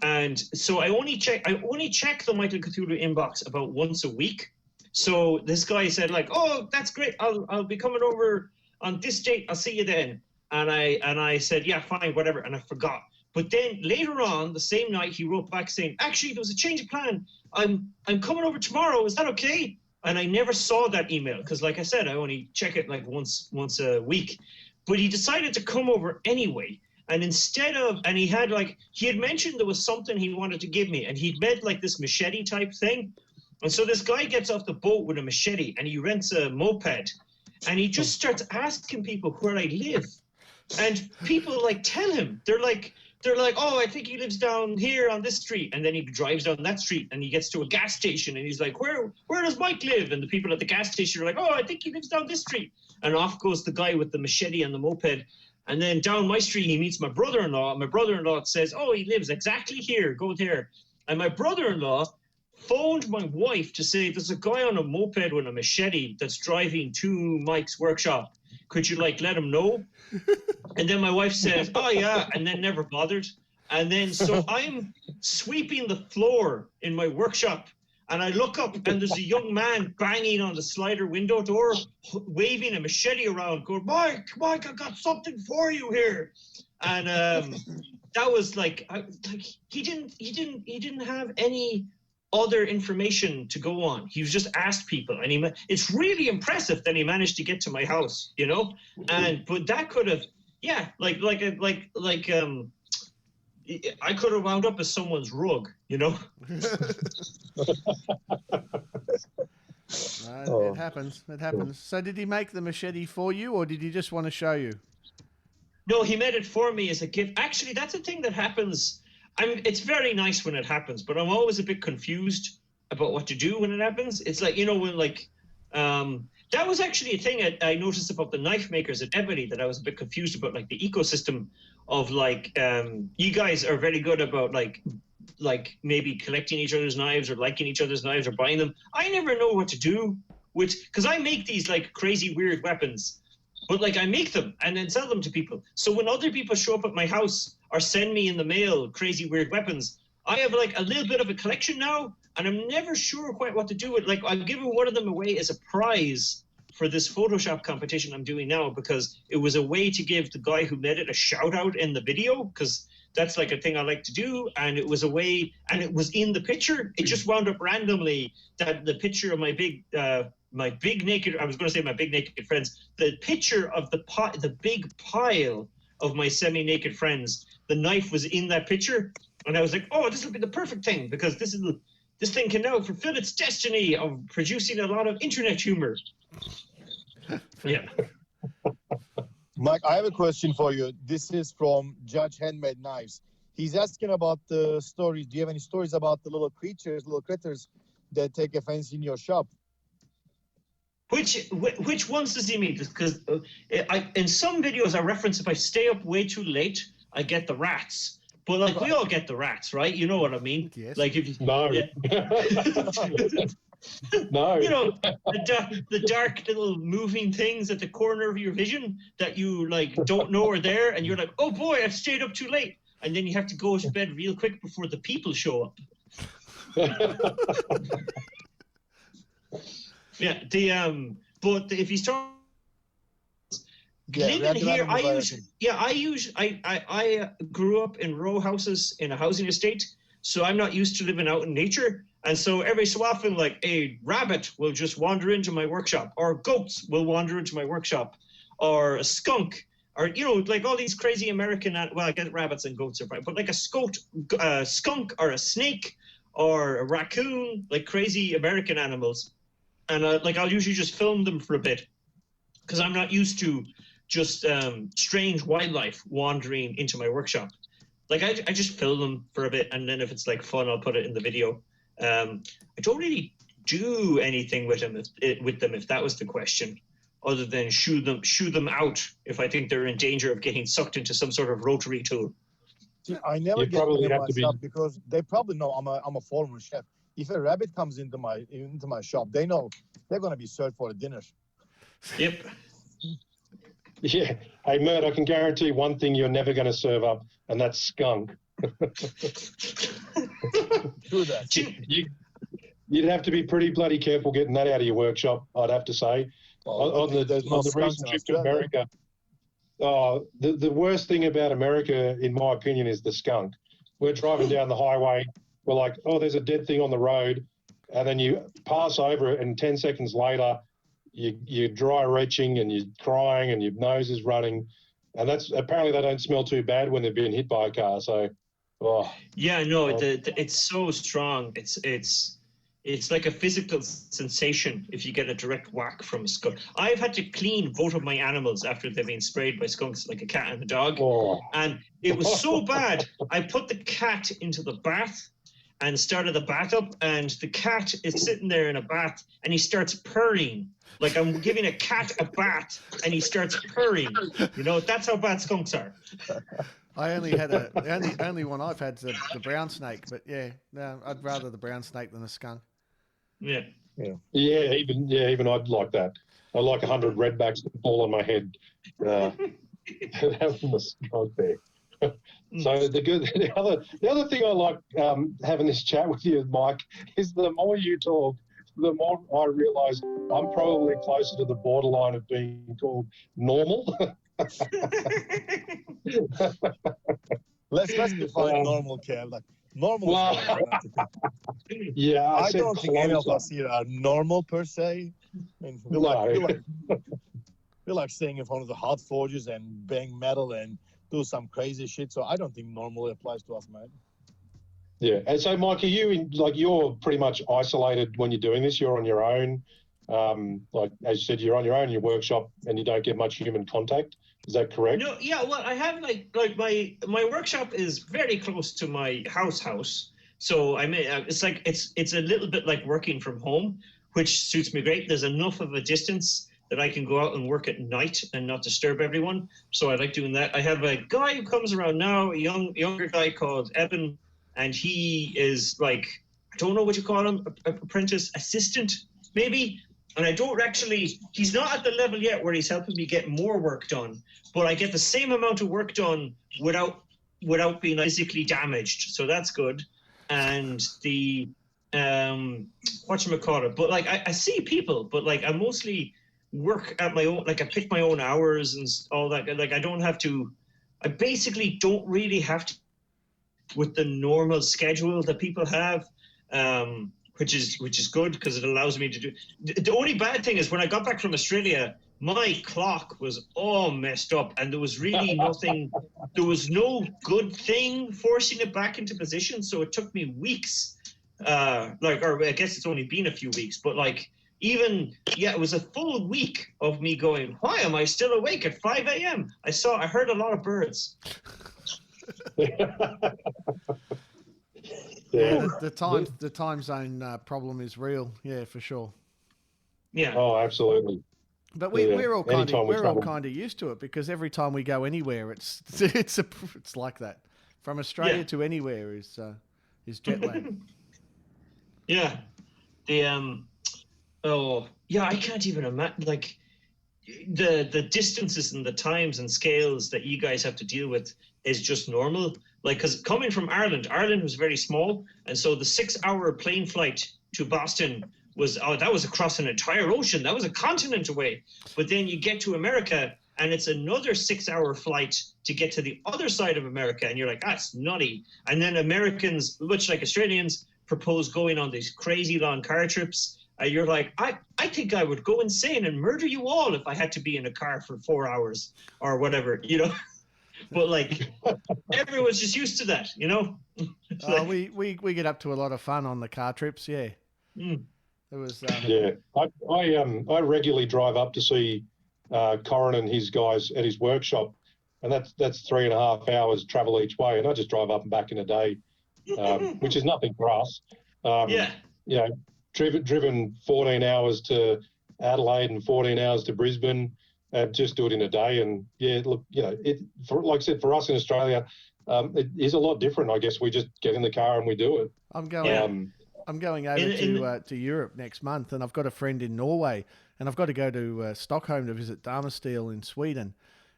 And so I only check the Michael Cthulhu inbox about once a week. So this guy said, like, "Oh, that's great. I'll be coming over on this date. I'll see you then." And I said, "Yeah, fine, whatever." And I forgot. But then later on, the same night, he wrote back saying, "Actually, there was a change of plan. I'm coming over tomorrow. Is that okay?" And I never saw that email because, like I said, I only check it like once a week. But he decided to come over anyway. And he had mentioned there was something he wanted to give me, and he'd made like this machete type thing. And so this guy gets off the boat with a machete and he rents a moped, and he just starts asking people where I live. And people like tell him, they're like, "Oh, I think he lives down here on this street." And then he drives down that street and he gets to a gas station and he's like, where does Mike live? And the people at the gas station are like, "Oh, I think he lives down this street." And off goes the guy with the machete and the moped. And then down my street, he meets my brother-in-law. And my brother-in-law says, "Oh, he lives exactly here. Go there." And my brother-in-law phoned my wife to say, "There's a guy on a moped with a machete that's driving to Mike's workshop. Could you let him know?" And then my wife says, "Oh, yeah," and then never bothered. And then so I'm sweeping the floor in my workshop, and I look up, and there's a young man banging on the slider window door, waving a machete around, going, Mike, I got something for you here." And that was he didn't have any other information to go on. He was just asked people, and it's really impressive that he managed to get to my house, but that could have, I could have wound up as someone's rug, It happens. So did he make the machete for you, or did he just want to show you? No, he made it for me as a gift. Actually, that's a thing that happens. It's very nice when it happens, but I'm always a bit confused about what to do when it happens. It's like, that was actually a thing I noticed about the knife makers at Ebony that I was a bit confused about, like the ecosystem of you guys are very good about like maybe collecting each other's knives or liking each other's knives or buying them. I never know what to do because I make these like crazy weird weapons, but I make them and then sell them to people. So when other people show up at my house or send me in the mail crazy weird weapons, I have a little bit of a collection now, and I'm never sure quite what to do with. I'm giving one of them away as a prize for this Photoshop competition I'm doing now, because it was a way to give the guy who made it a shout out in the video, because that's a thing I like to do. And it was a way, and it was in the picture. It just wound up randomly that the picture of my big naked friends, the picture of the big pile of my semi-naked friends, the knife was in that picture. And I was like, oh, this will be the perfect thing, because this thing can now fulfill its destiny of producing a lot of internet humor. Yeah. Mike, I have a question for you. This is from Judge Handmade Knives. He's asking about the stories. Do you have any stories about the little critters that take offense in your shop? Which ones does he mean? Because in some videos I reference, if I stay up way too late, I get the rats. But we all get the rats, right? You know what I mean? Yes. No. Yeah. No. The dark little moving things at the corner of your vision that you don't know are there, and you're like, oh boy, I've stayed up too late, and then you have to go to bed real quick before the people show up. Yeah. But if he's talking, living here, I grew up in row houses in a housing estate, so I'm not used to living out in nature. And so every so often, like a rabbit will just wander into my workshop, or goats will wander into my workshop, or a skunk, or, you know, like all these crazy American, well, I guess rabbits and goats are fine, but like a skunk or a snake or a raccoon, like crazy American animals. And like I'll usually just film them for a bit because I'm not used to just strange wildlife wandering into my workshop. Like I just film them for a bit, and then if it's like fun, I'll put it in the video. I don't really do anything with them if that was the question, other than shoo them out if I think they're in danger of getting sucked into some sort of rotary tool. See, I never get them myself because they probably know I'm a former chef. If a rabbit comes into my shop, they know they're going to be served for a dinner. Yep. Yeah. Hey, Mert, I can guarantee one thing you're never going to serve up, and that's skunk. Do that. You'd have to be pretty bloody careful getting that out of your workshop, I'd have to say. On the recent trip to America, the worst thing about America, in my opinion, is the skunk. We're driving down the highway. We're like, oh, there's a dead thing on the road. And then you pass over it, and 10 seconds later, you're dry retching and you're crying and your nose is running. And that's apparently they don't smell too bad when they've been hit by a car. So, yeah, no, it's so strong. It's like a physical sensation if you get a direct whack from a skunk. I've had to clean both of my animals after they've been sprayed by skunks, like a cat and a dog. And it was so bad, I put the cat into the bath and started the bath up, and the cat is sitting there in a bath, and he starts purring. Like I'm giving a cat a bath, and he starts purring. You know, that's how bad skunks are. I only had the only one I've had is the brown snake, but yeah, no, I'd rather the brown snake than a skunk. Yeah. Even I'd like that. I like 100 redbacks that fall on my head. Having the skunk there. So the other thing I like having this chat with you, Mike, is the more you talk, the more I realise I'm probably closer to the borderline of being called normal. Let's define normal, Kev. Like normal. Yeah, I don't think any of us here are normal per se. I mean, we're like staying in front of the hot forges and bang metal and do some crazy shit. So I don't think normal applies to us, man. Yeah, and so Mike, are you you're pretty much isolated when you're doing this? You're on your own. Like as you said, you're on your own in your workshop, and you don't get much human contact. Is that correct? No, yeah. Well, I have like my workshop is very close to my house. So I mean, it's a little bit like working from home, which suits me great. There's enough of a distance that I can go out and work at night and not disturb everyone. So I like doing that. I have a guy who comes around now, a younger guy called Evan, and he is like, I don't know what you call him, apprentice assistant maybe. And I don't actually, he's not at the level yet where he's helping me get more work done, but I get the same amount of work done without being physically damaged. So that's good. And the, whatchamacallit, but like I see people, but like I mostly work at my own, like I pick my own hours and all that. Like I basically don't really have to with the normal schedule that people have. Which is good because it allows me to do. The only bad thing is when I got back from Australia, my clock was all messed up, and there was really nothing. There was no good thing forcing it back into position, so it took me weeks. Or I guess it's only been a few weeks, but like it was a full week of me going, why am I still awake at 5 a.m.? I heard a lot of birds. Yeah, the time zone problem is real. Yeah, for sure. Yeah. Oh, absolutely. But we're all kind of used to it because every time we go anywhere, it's like that. From Australia to anywhere is jet lag. Yeah. I can't even imagine like the distances and the times and scales that you guys have to deal with is just normal. Like, because coming from Ireland was very small, and so the 6-hour plane flight to Boston was across an entire ocean. That was a continent away. But then you get to America, and it's another 6-hour flight to get to the other side of America, and you're like, that's nutty. And then Americans, much like Australians, propose going on these crazy long car trips. You're like, I think I would go insane and murder you all if I had to be in a car for 4 hours or whatever, you know. But like, everyone's just used to that, you know. We get up to a lot of fun on the car trips. Yeah. Mm. It was. Yeah, I regularly drive up to see Corin and his guys at his workshop, and that's 3.5 hours travel each way, and I just drive up and back in a day, which is nothing for us. Yeah. You know, driven 14 hours to Adelaide and 14 hours to Brisbane, just do it in a day. And yeah, look, you know, like I said, for us in Australia, it is a lot different. I guess we just get in the car and we do it. I'm going over to Europe next month, and I've got a friend in Norway, and I've got to go to Stockholm to visit Downunder in Sweden.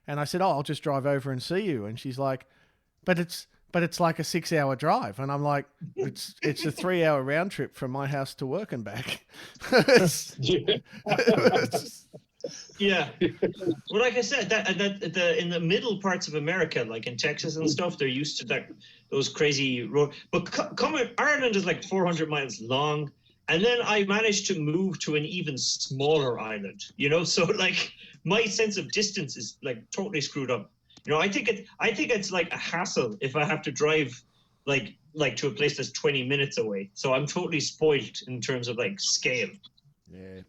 And I said, I'll just drive over and see you. And she's like, but it's like a 6-hour drive. And I'm like, it's a 3-hour round trip from my house to work and back. Yeah. Well, like I said, that in the middle parts of America, like in Texas and stuff, they're used to those crazy roads. But Ireland is like 400 miles long, and then I managed to move to an even smaller island. You know, so like my sense of distance is like totally screwed up. You know, I think it's like a hassle if I have to drive like to a place that's 20 minutes away. So I'm totally spoiled in terms of like scale. Yeah.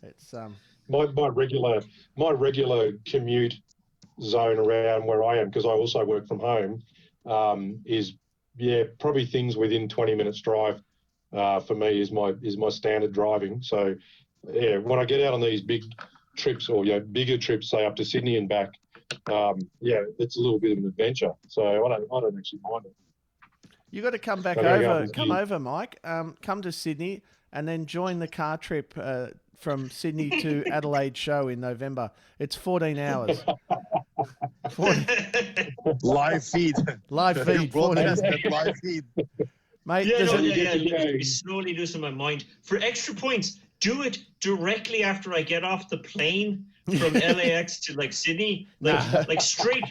It's my regular commute zone around where I am, because I also work from home, is probably things within 20 minutes drive. For me is my standard driving. So yeah, when I get out on these big trips or bigger trips, say up to Sydney and back, it's a little bit of an adventure. So I don't actually mind it. You got to come back over. Come over, Mike. Come to Sydney and then join the car trip from Sydney to Adelaide show in November. It's 14 hours. Live feed. Live feed. Broadcast live feed. Mate, be slowly losing my mind. For extra points, do it directly after I get off the plane from LAX to like Sydney, like straight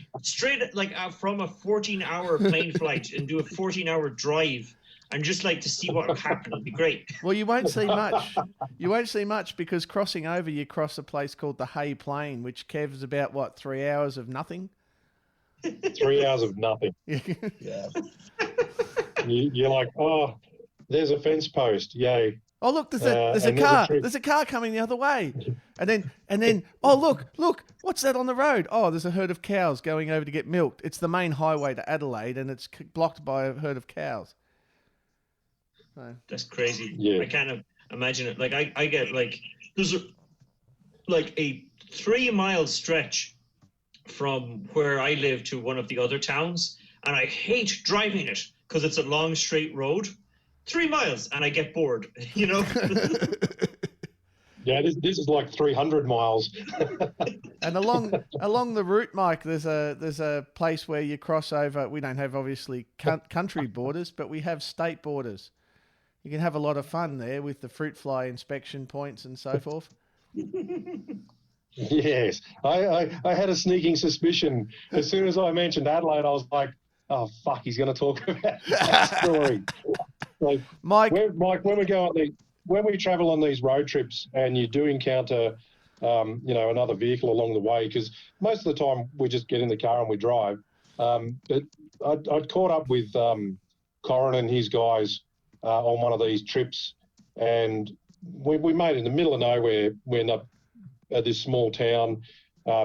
like from a 14-hour plane flight, and do a 14-hour drive, and just like to see what will happen. It'll be great. Well, you won't see much. You won't see much because crossing over, you cross a place called the Hay Plain, which Kev's about 3 hours of nothing. 3 hours of nothing. Yeah. You're like, oh, there's a fence post. Yay. Oh, look, there's a car. There's a car coming the other way. And then, oh, look, what's that on the road? Oh, there's a herd of cows going over to get milked. It's the main highway to Adelaide, and it's blocked by a herd of cows. So. That's crazy. Yeah. I can't imagine it. Like I get there's a 3-mile stretch from where I live to one of the other towns, and I hate driving it because it's a long straight road. 3 miles, and I get bored, you know. Yeah, this is like 300 miles. And along the route, Mike, there's a place where you cross over. We don't have obviously country borders, but we have state borders. You can have a lot of fun there with the fruit fly inspection points and so forth. Yes, I had a sneaking suspicion as soon as I mentioned Adelaide. I was like, oh fuck, he's going to talk about that story. Like, Mike, when we travel on these road trips, and you do encounter, another vehicle along the way, because most of the time we just get in the car and we drive. But I'd caught up with Corin and his guys on one of these trips, and we made it in the middle of nowhere. We end up at this small town,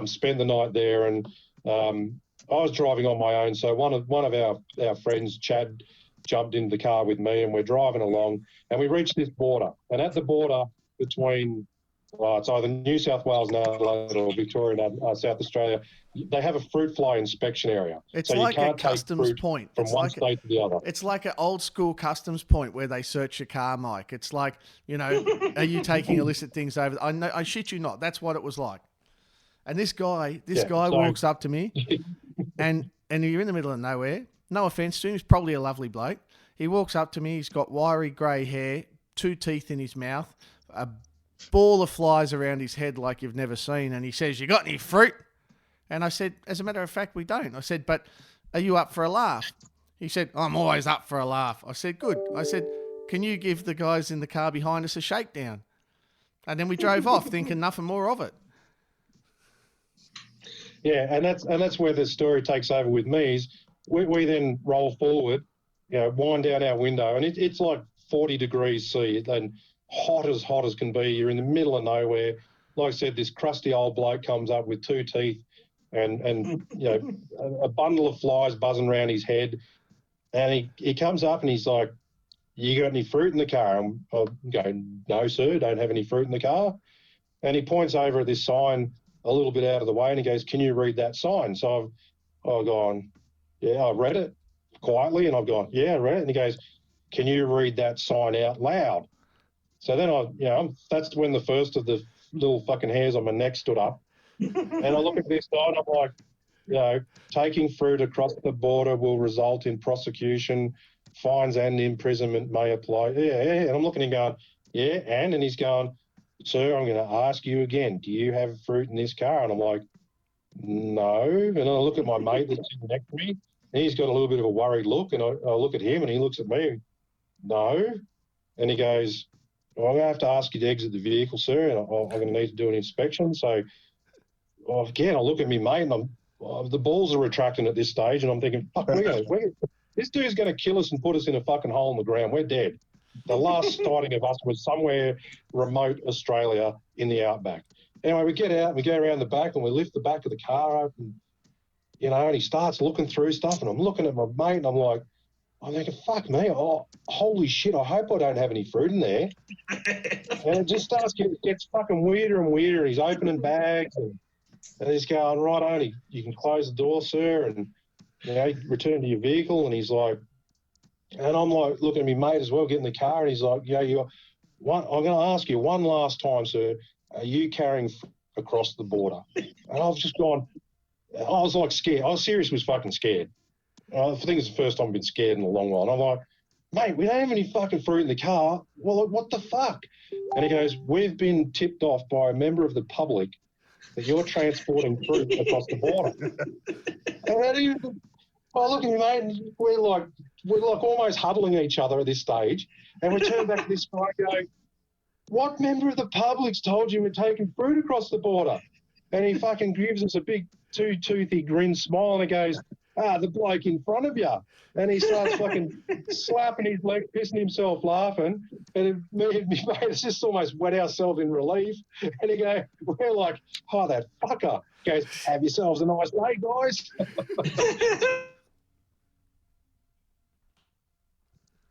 spend the night there, and I was driving on my own. So one of our friends, Chad, jumped into the car with me, and we're driving along, and we reached this border. And at the border between, it's either New South Wales and Adelaide or Victoria and South Australia, they have a fruit fly inspection area. It's so like you can't a customs point. From one state to the other. It's like an old school customs point where they search your car, Mike. It's like, are you taking illicit things over? I shit you not. That's what it was like. And this guy walks up to me, and you're in the middle of nowhere. No offense to him, he's probably a lovely bloke. He walks up to me, he's got wiry grey hair, 2 teeth in his mouth, a ball of flies around his head like you've never seen. And he says, "You got any fruit?" And I said, "As a matter of fact, we don't." I said, "But are you up for a laugh?" He said, "I'm always up for a laugh." I said, "Good." I said, "Can you give the guys in the car behind us a shakedown?" And then we drove off thinking nothing more of it. Yeah, and that's where the story takes over with me. Is we then roll forward, wind down our window, and it's like 40 degrees C and hot as can be. You're in the middle of nowhere. Like I said, this crusty old bloke comes up with 2 teeth and a bundle of flies buzzing around his head, and he comes up and he's like, "You got any fruit in the car?" I'm going, "No, sir, don't have any fruit in the car." And he points over at this sign a little bit out of the way, and he goes, "Can you read that sign?" So I've gone, "Yeah, I read it quietly," and I've gone, "Yeah, I read it." And he goes, "Can you read that sign out loud?" So then that's when the first of the little fucking hairs on my neck stood up, and I look at this sign, I'm like, taking fruit across the border will result in prosecution, fines and imprisonment may apply. Yeah, and I'm looking at him going, "Yeah, and he's going, "Sir, I'm going to ask you again, do you have fruit in this car?" And I'm like, "No." And I look at my mate that's sitting next to me, and he's got a little bit of a worried look, and I look at him, and he looks at me, "No." And he goes, "Well, I'm going to have to ask you to exit the vehicle, sir, and I'm going to need to do an inspection." So, again, I look at me mate, and the balls are retracting at this stage, and I'm thinking, fuck, this dude's going to kill us and put us in a fucking hole in the ground. We're dead. The last sighting of us was somewhere remote Australia in the outback. Anyway, we get out, we go around the back, and we lift the back of the car open, and he starts looking through stuff, and I'm looking at my mate, and I'm thinking, fuck me, holy shit, I hope I don't have any fruit in there. And it just gets fucking weirder and weirder. He's opening bags, and he's going, "Right on, you can close the door, sir, and return to your vehicle." And he's like, and I'm like looking at me mate as well, get in the car, and he's like, I'm going to ask you one last time, sir, are you carrying across the border? And I was just gone, I was like scared. I was seriously fucking scared. I think it's the first time I've been scared in a long while. And I'm like, "Mate, we don't have any fucking fruit in the car." "Well, what the fuck?" And he goes, "We've been tipped off by a member of the public that you're transporting fruit across the border." And I look at me, mate, and we're like almost huddling each other at this stage. And we turn back to this guy and go, "What member of the public's told you we're taking fruit across the border?" And he fucking gives us a big toothy grin smile, and he goes, "The bloke in front of you." And he starts fucking slapping his leg, pissing himself laughing. And me and my mate just almost wet ourselves in relief. And we're like, "Oh, that fucker." He goes, "Have yourselves a nice day, guys."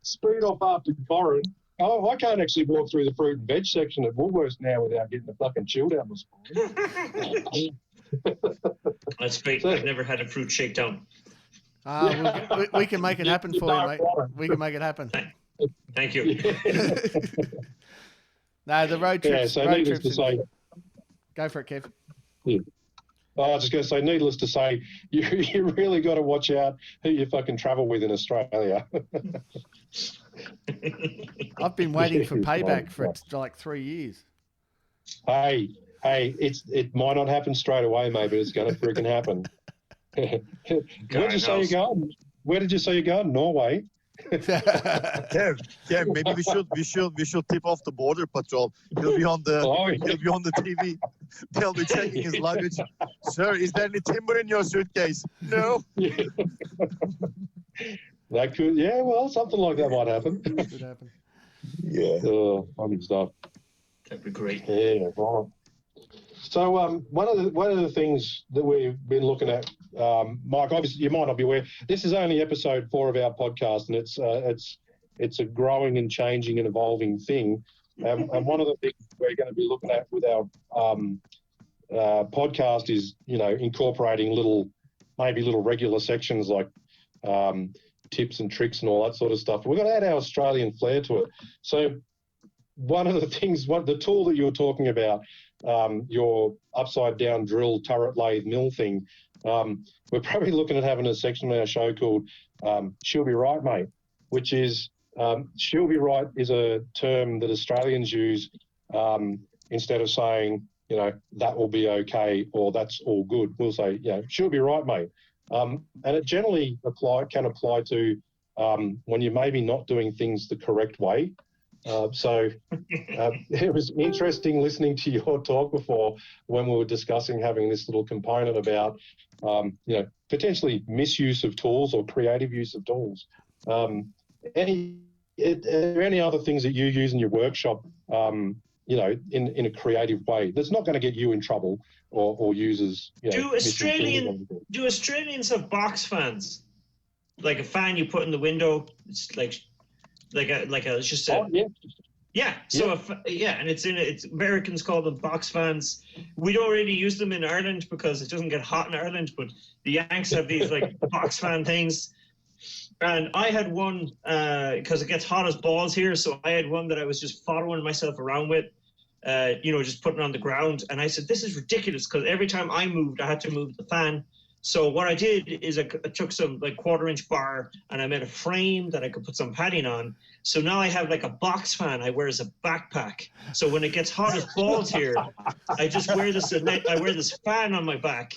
Speed off after Corin. Oh, I can't actually walk through the fruit and veg section at Woolworths now without getting the fucking chill down my spine. That's great. I've never had a fruit shakedown. We can make it happen for you, mate. We can make it happen. Thank you. No, the road trips. Yeah, so needless to say, go for it, Kev. Yeah. I was just going to say, needless to say, you really got to watch out who you fucking travel with in Australia. I've been waiting for payback for like 3 years. Hey, it might not happen straight away, mate, but it's going to freaking happen. Where did you say you're going? Where did you say you're going? Norway. Kev, maybe we should tip off the border patrol. He'll be on the TV. They'll be checking his luggage. "Sir, is there any timber in your suitcase?" "No." That could, well, something like that might happen. Could happen. Yeah. Oh, funny stuff. That'd be great. Yeah, right. So one of the things that we've been looking at, Mike, obviously you might not be aware, this is only episode 4 of our podcast, and it's a growing and changing and evolving thing. And one of the things we're going to be looking at with our podcast is, incorporating little regular sections like tips and tricks and all that sort of stuff. We're going to add our Australian flair to it. So one of the things, the tool that you were talking about, your upside down drill turret lathe mill thing, we're probably looking at having a section of our show called "She'll Be Right, Mate," which is "she'll be right" is a term that Australians use instead of saying, that will be okay or that's all good. We'll say, she'll be right, mate. And it generally can apply to when you're maybe not doing things the correct way. So it was interesting listening to your talk before when we were discussing having this little component about, potentially misuse of tools or creative use of tools. Are there any other things that you use in your workshop, in a creative way that's not going to get you in trouble or users? Do Australians have box fans? Like a fan you put in the window? It's it's just a... Oh, yeah. So and it's Americans call them box fans. We don't really use them in Ireland because it doesn't get hot in Ireland, but the Yanks have these box fan things. And I had one because it gets hot as balls here, so I had one that I was just following myself around with, just putting on the ground. And I said, this is ridiculous, because every time I moved, I had to move the fan. So what I did is I took some 1/4-inch bar and I made a frame that I could put some padding on. So now I have a box fan I wear as a backpack. So when it gets hot as balls here, I just wear this. I wear this fan on my back.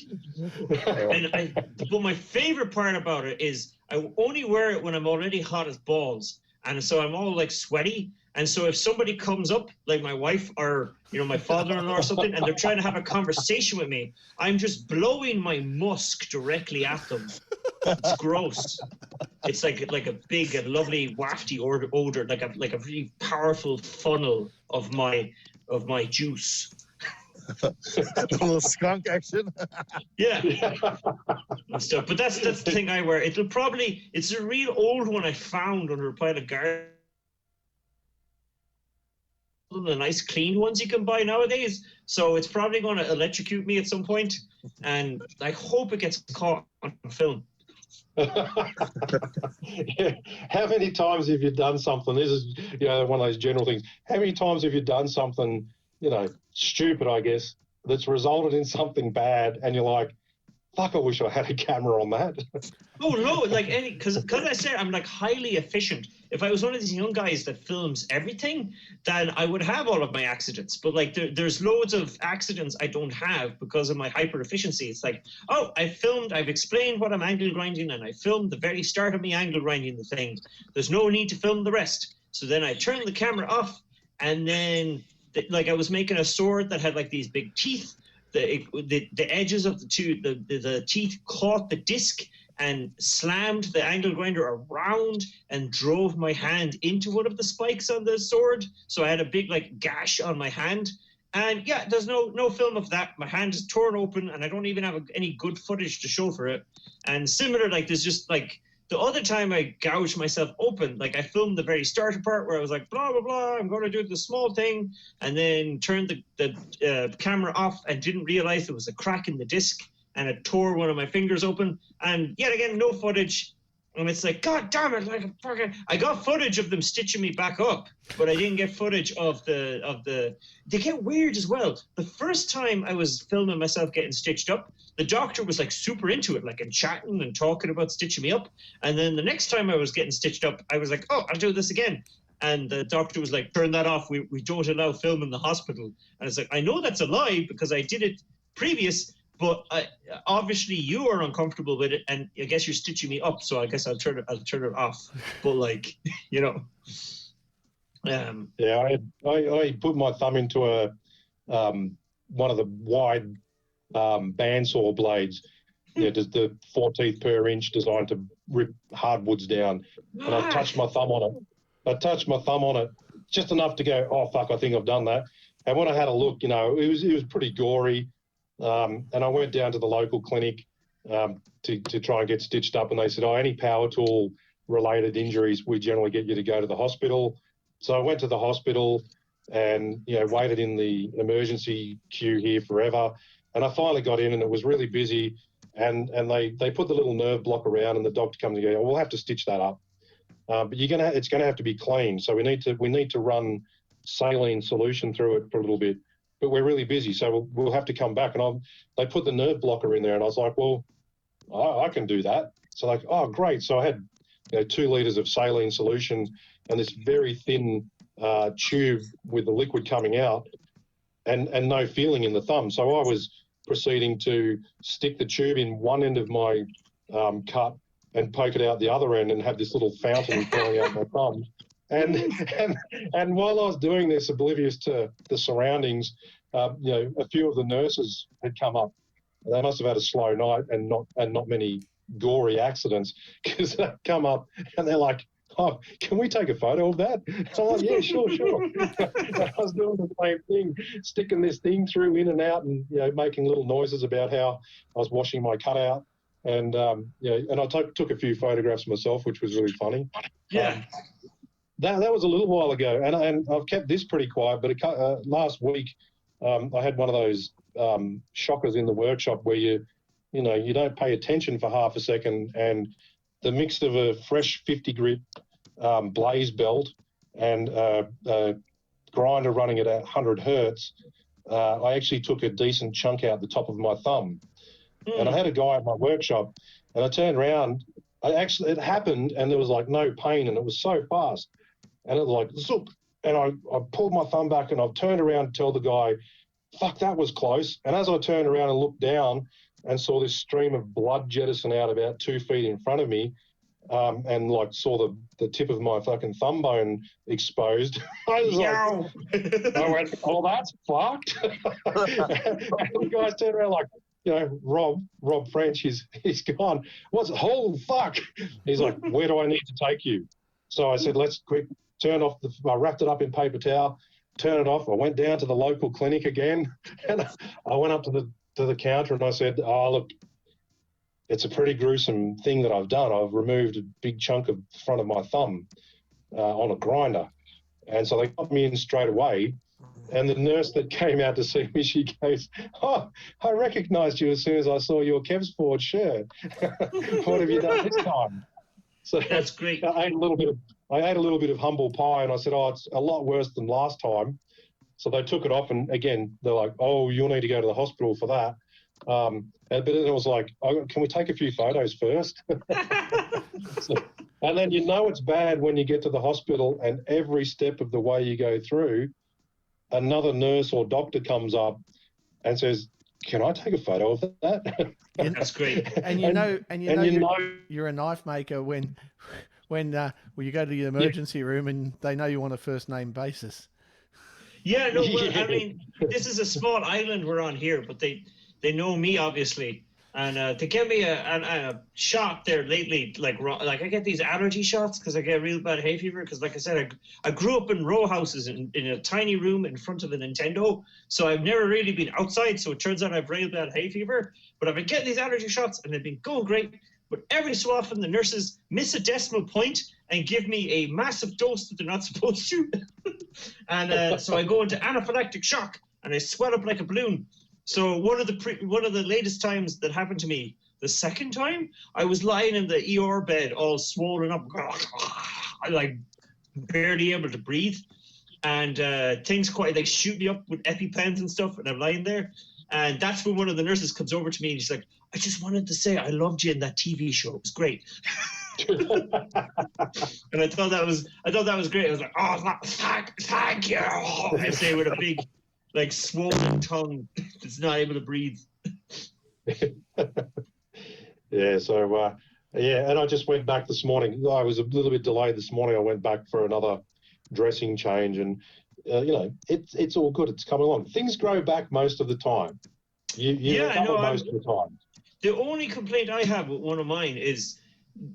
But my favorite part about it is I only wear it when I'm already hot as balls, and so I'm all sweaty. And so if somebody comes up, like my wife or my father-in-law or something, and they're trying to have a conversation with me, I'm just blowing my musk directly at them. It's gross. It's like a big and lovely wafty odor, like a really powerful funnel of my juice. A little skunk action. Yeah. And stuff. But that's the thing I wear. It's a real old one I found under a pile of garbage. The nice clean ones you can buy nowadays, so it's probably going to electrocute me at some point, and I hope it gets caught on film. How many times have you done something? This is one of those general things. How many times have you done something stupid, I guess, that's resulted in something bad, and you're like, fuck, I wish I had a camera on that. Oh no, because I said I'm highly efficient. If I was one of these young guys that films everything, then I would have all of my accidents. But there's loads of accidents I don't have because of my hyper efficiency. It's I've explained what I'm angle grinding, and I filmed the very start of me angle grinding the thing. There's no need to film the rest. So then I turn the camera off, and then I was making a sword that had these big teeth. The edges of the teeth caught the disc and slammed the angle grinder around and drove my hand into one of the spikes on the sword. So I had a big gash on my hand. And yeah, there's no film of that. My hand is torn open and I don't even have any good footage to show for it. And similar, there's just the other time I gouged myself open, I filmed the very starter part where I was blah, blah, blah, I'm going to do the small thing, and then turned the camera off and didn't realize there was a crack in the disc, and it tore one of my fingers open, and yet again, no footage. And it's God damn it, I got footage of them stitching me back up, but I didn't get footage of the they get weird as well. The first time I was filming myself getting stitched up, the doctor was super into it, and chatting and talking about stitching me up. And then the next time I was getting stitched up, I was oh, I'll do this again. And the doctor was turn that off. We don't allow film in the hospital. And it's I know that's a lie because I did it previous, but obviously you are uncomfortable with it, and I guess you're stitching me up, so I guess I'll turn it off. But yeah, I put my thumb into a one of the wide bandsaw blades. Yeah, just the 4 teeth per inch, designed to rip hardwoods down. And I touched my thumb on it. Just enough to go, oh fuck, I think I've done that. And when I had a look, it was pretty gory. And I went down to the local clinic to try and get stitched up, and they said, any power tool related injuries, we generally get you to go to the hospital. So I went to the hospital and waited in the emergency queue here forever, and I finally got in, and it was really busy, and they put the little nerve block around, and the doctor comes and goes, we'll have to stitch that up, but it's gonna have to be clean, so we need to run saline solution through it for a little bit. But we're really busy, so we'll have to come back. And they put the nerve blocker in there, and I was like, well, I can do that. So oh, great. So I had 2 litres of saline solution and this very thin tube with the liquid coming out. and no feeling in the thumb. So I was proceeding to stick the tube in one end of my cut and poke it out the other end and have this little fountain falling out my thumb. And while I was doing this, oblivious to the surroundings, a few of the nurses had come up. They must have had a slow night and not many gory accidents, because they come up and they're like, "Oh, can we take a photo of that?" So I'm like, "Yeah, sure." I was doing the same thing, sticking this thing through in and out, and making little noises about how I was washing my cutout, and and I took a few photographs myself, which was really funny. Yeah. That was a little while ago, and I've kept this pretty quiet. But last week, I had one of those shockers in the workshop where you don't pay attention for half a second, and the mix of a fresh 50 grit blaze belt and a grinder running at 100 hertz, I actually took a decent chunk out the top of my thumb. And I had a guy at my workshop, and I turned around. It happened, and there was like no pain, and it was so fast. And it was like, zoop. And I pulled my thumb back, and I turned around to tell the guy, "Fuck, that was close." And as I turned around and looked down and saw this stream of blood jettison out about 2 feet in front of me, and like saw the tip of my fucking thumb bone exposed, I was like, I went, "Oh, that's fucked." And the guys turned around like, Rob French, he's gone. Holy fuck. He's like, "Where do I need to take you?" So I said, "Let's quick turn off I wrapped it up in paper towel, turn it off." I went down to the local clinic again, and I went up to the counter and I said, "Oh, look, it's a pretty gruesome thing that I've done. I've removed a big chunk of the front of my thumb on a grinder." And so they got me in straight away. And the nurse that came out to see me, she goes, "Oh, I recognised you as soon as I saw your Kev's Forge shirt. What have you done this time?" So that's great. I ate a little bit of humble pie, and I said, "Oh, it's a lot worse than last time." So they took it off, and again, they're like, "Oh, you'll need to go to the hospital for that." But it was like, "Oh, can we take a few photos first?" And then it's bad when you get to the hospital, and every step of the way you go through, another nurse or doctor comes up and says, "Can I take a photo of that?" That's great. And you're a knife maker when you go to the emergency room and they know you on a first name basis. Yeah, no, I mean, this is a small island we're on here, but they know me obviously, and they give me a shot there lately, like I get these allergy shots because I get real bad hay fever. Because like I said, I grew up in row houses in a tiny room in front of a Nintendo, so I've never really been outside. So it turns out I've real bad hay fever, but I've been getting these allergy shots and they've been going great. But every so often the nurses miss a decimal point and give me a massive dose that they're not supposed to. And so I go into anaphylactic shock and I swell up like a balloon. So one of the latest times that happened to me, the second time, I was lying in the ER bed all swollen up, like barely able to breathe. And things they shoot me up with EpiPens and stuff, and I'm lying there. And that's when one of the nurses comes over to me and she's like, "I just wanted to say I loved you in that TV show. It was great." And I thought that was great. I was like, "Oh, thank you." I say with a big, like, swollen tongue that's not able to breathe. Yeah. So and I just went back this morning. I was a little bit delayed this morning. I went back for another dressing change, and it's all good. It's coming along. Things grow back most of the time. You recover most of the time. The only complaint I have with one of mine is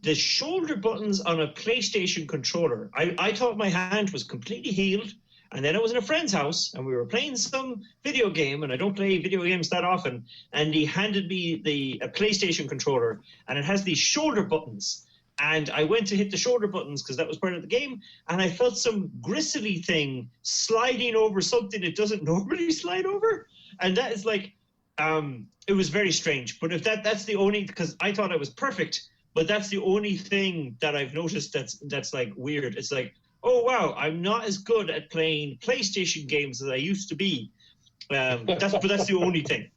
the shoulder buttons on a PlayStation controller. I thought my hand was completely healed, and then I was in a friend's house and we were playing some video game, and I don't play video games that often, and he handed me a PlayStation controller, and it has these shoulder buttons. And I went to hit the shoulder buttons because that was part of the game, and I felt some gristly thing sliding over something it doesn't normally slide over. And that is like, it was very strange. But if that's the only, because I thought I was perfect, but that's the only thing that I've noticed that's like weird. It's like, oh wow, I'm not as good at playing PlayStation games as I used to be. But that's the only thing,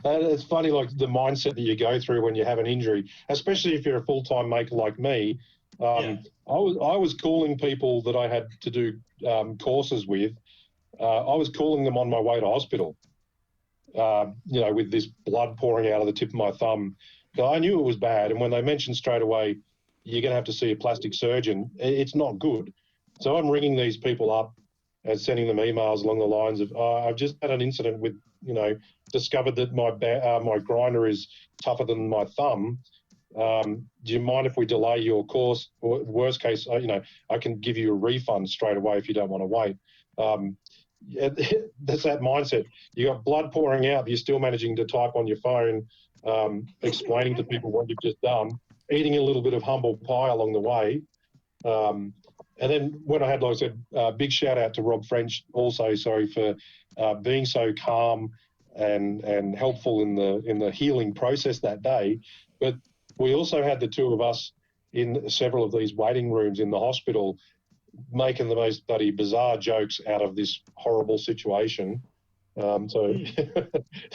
It's funny, like the mindset that you go through when you have an injury, especially if you're a full-time maker like me. I was calling people that I had to do courses with, I was calling them on my way to hospital, with this blood pouring out of the tip of my thumb. I knew it was bad. And when they mentioned straight away, you're going to have to see a plastic surgeon, it's not good. So I'm ringing these people up and sending them emails along the lines of, I've just had an incident with, discovered that my grinder is tougher than my thumb. Do you mind if we delay your course? Or worst case, I can give you a refund straight away if you don't want to wait. That's that mindset. You got blood pouring out, but you're still managing to type on your phone, explaining to people what you've just done, eating a little bit of humble pie along the way. And then when I had, like I said, big shout out to Rob French also, sorry, for being so calm and helpful in the healing process that day. But we also had the two of us in several of these waiting rooms in the hospital making the most bloody bizarre jokes out of this horrible situation. So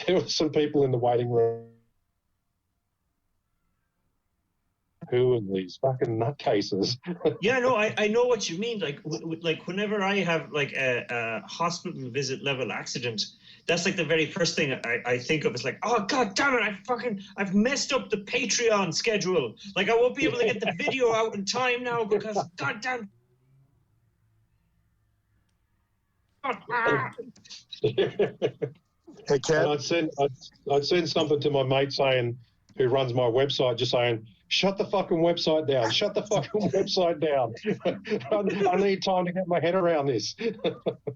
there were some people in the waiting room. Who are these fucking nutcases? Yeah, no, I know what you mean. Like whenever I have like a hospital visit level accident, that's like the very first thing I think of. It's like, oh god damn it, I've messed up the Patreon schedule. Like I won't be able to get the video out in time now because god damn. Hey, Ken. I'd send something to my mate who runs my website, just saying, shut the fucking website down. Shut the fucking website down. I need time to get my head around this.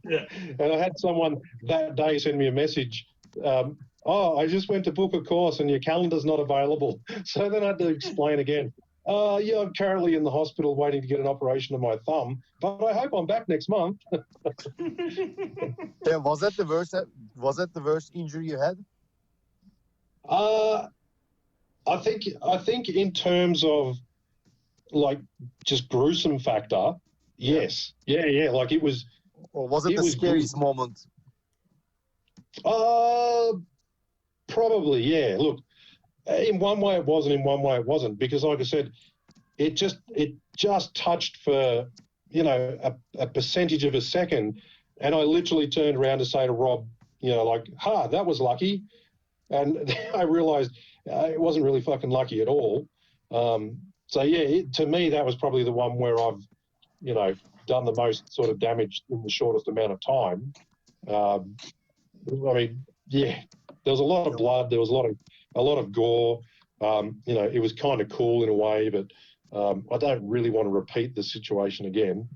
Yeah. And I had someone that day send me a message. I just went to book a course and your calendar's not available. So then I had to explain again. Yeah, I'm currently in the hospital waiting to get an operation of my thumb, but I hope I'm back next month. Yeah, was that the worst injury you had? I think in terms of like just gruesome factor, yes. Yeah. Like it was. Or was it the scariest moment? Probably, yeah. Look, in one way it was and in one way it wasn't, because like I said, it just touched for, a percentage of a second. And I literally turned around to say to Rob, that was lucky. And I realized it wasn't really fucking lucky at all. So yeah, to me, that was probably the one where I've, done the most sort of damage in the shortest amount of time. I mean, yeah, there was a lot of blood. There was a lot of gore. It was kind of cool in a way, but I don't really want to repeat the situation again.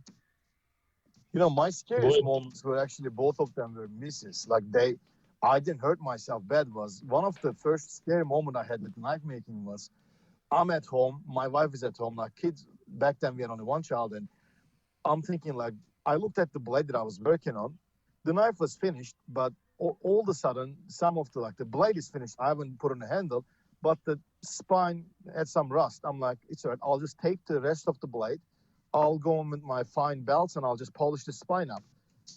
My scariest moments were actually both of them were misses. Like I didn't hurt myself bad. Was one of the first scary moment I had with knife making was I'm at home, my wife is at home, like kids back then we had only one child, and I'm thinking like I looked at the blade that I was working on. The knife was finished, but all of a sudden some of the blade is finished. I haven't put on a handle, but the spine had some rust. I'm like, it's all right, I'll just take the rest of the blade. I'll go in with my fine belts and I'll just polish the spine up.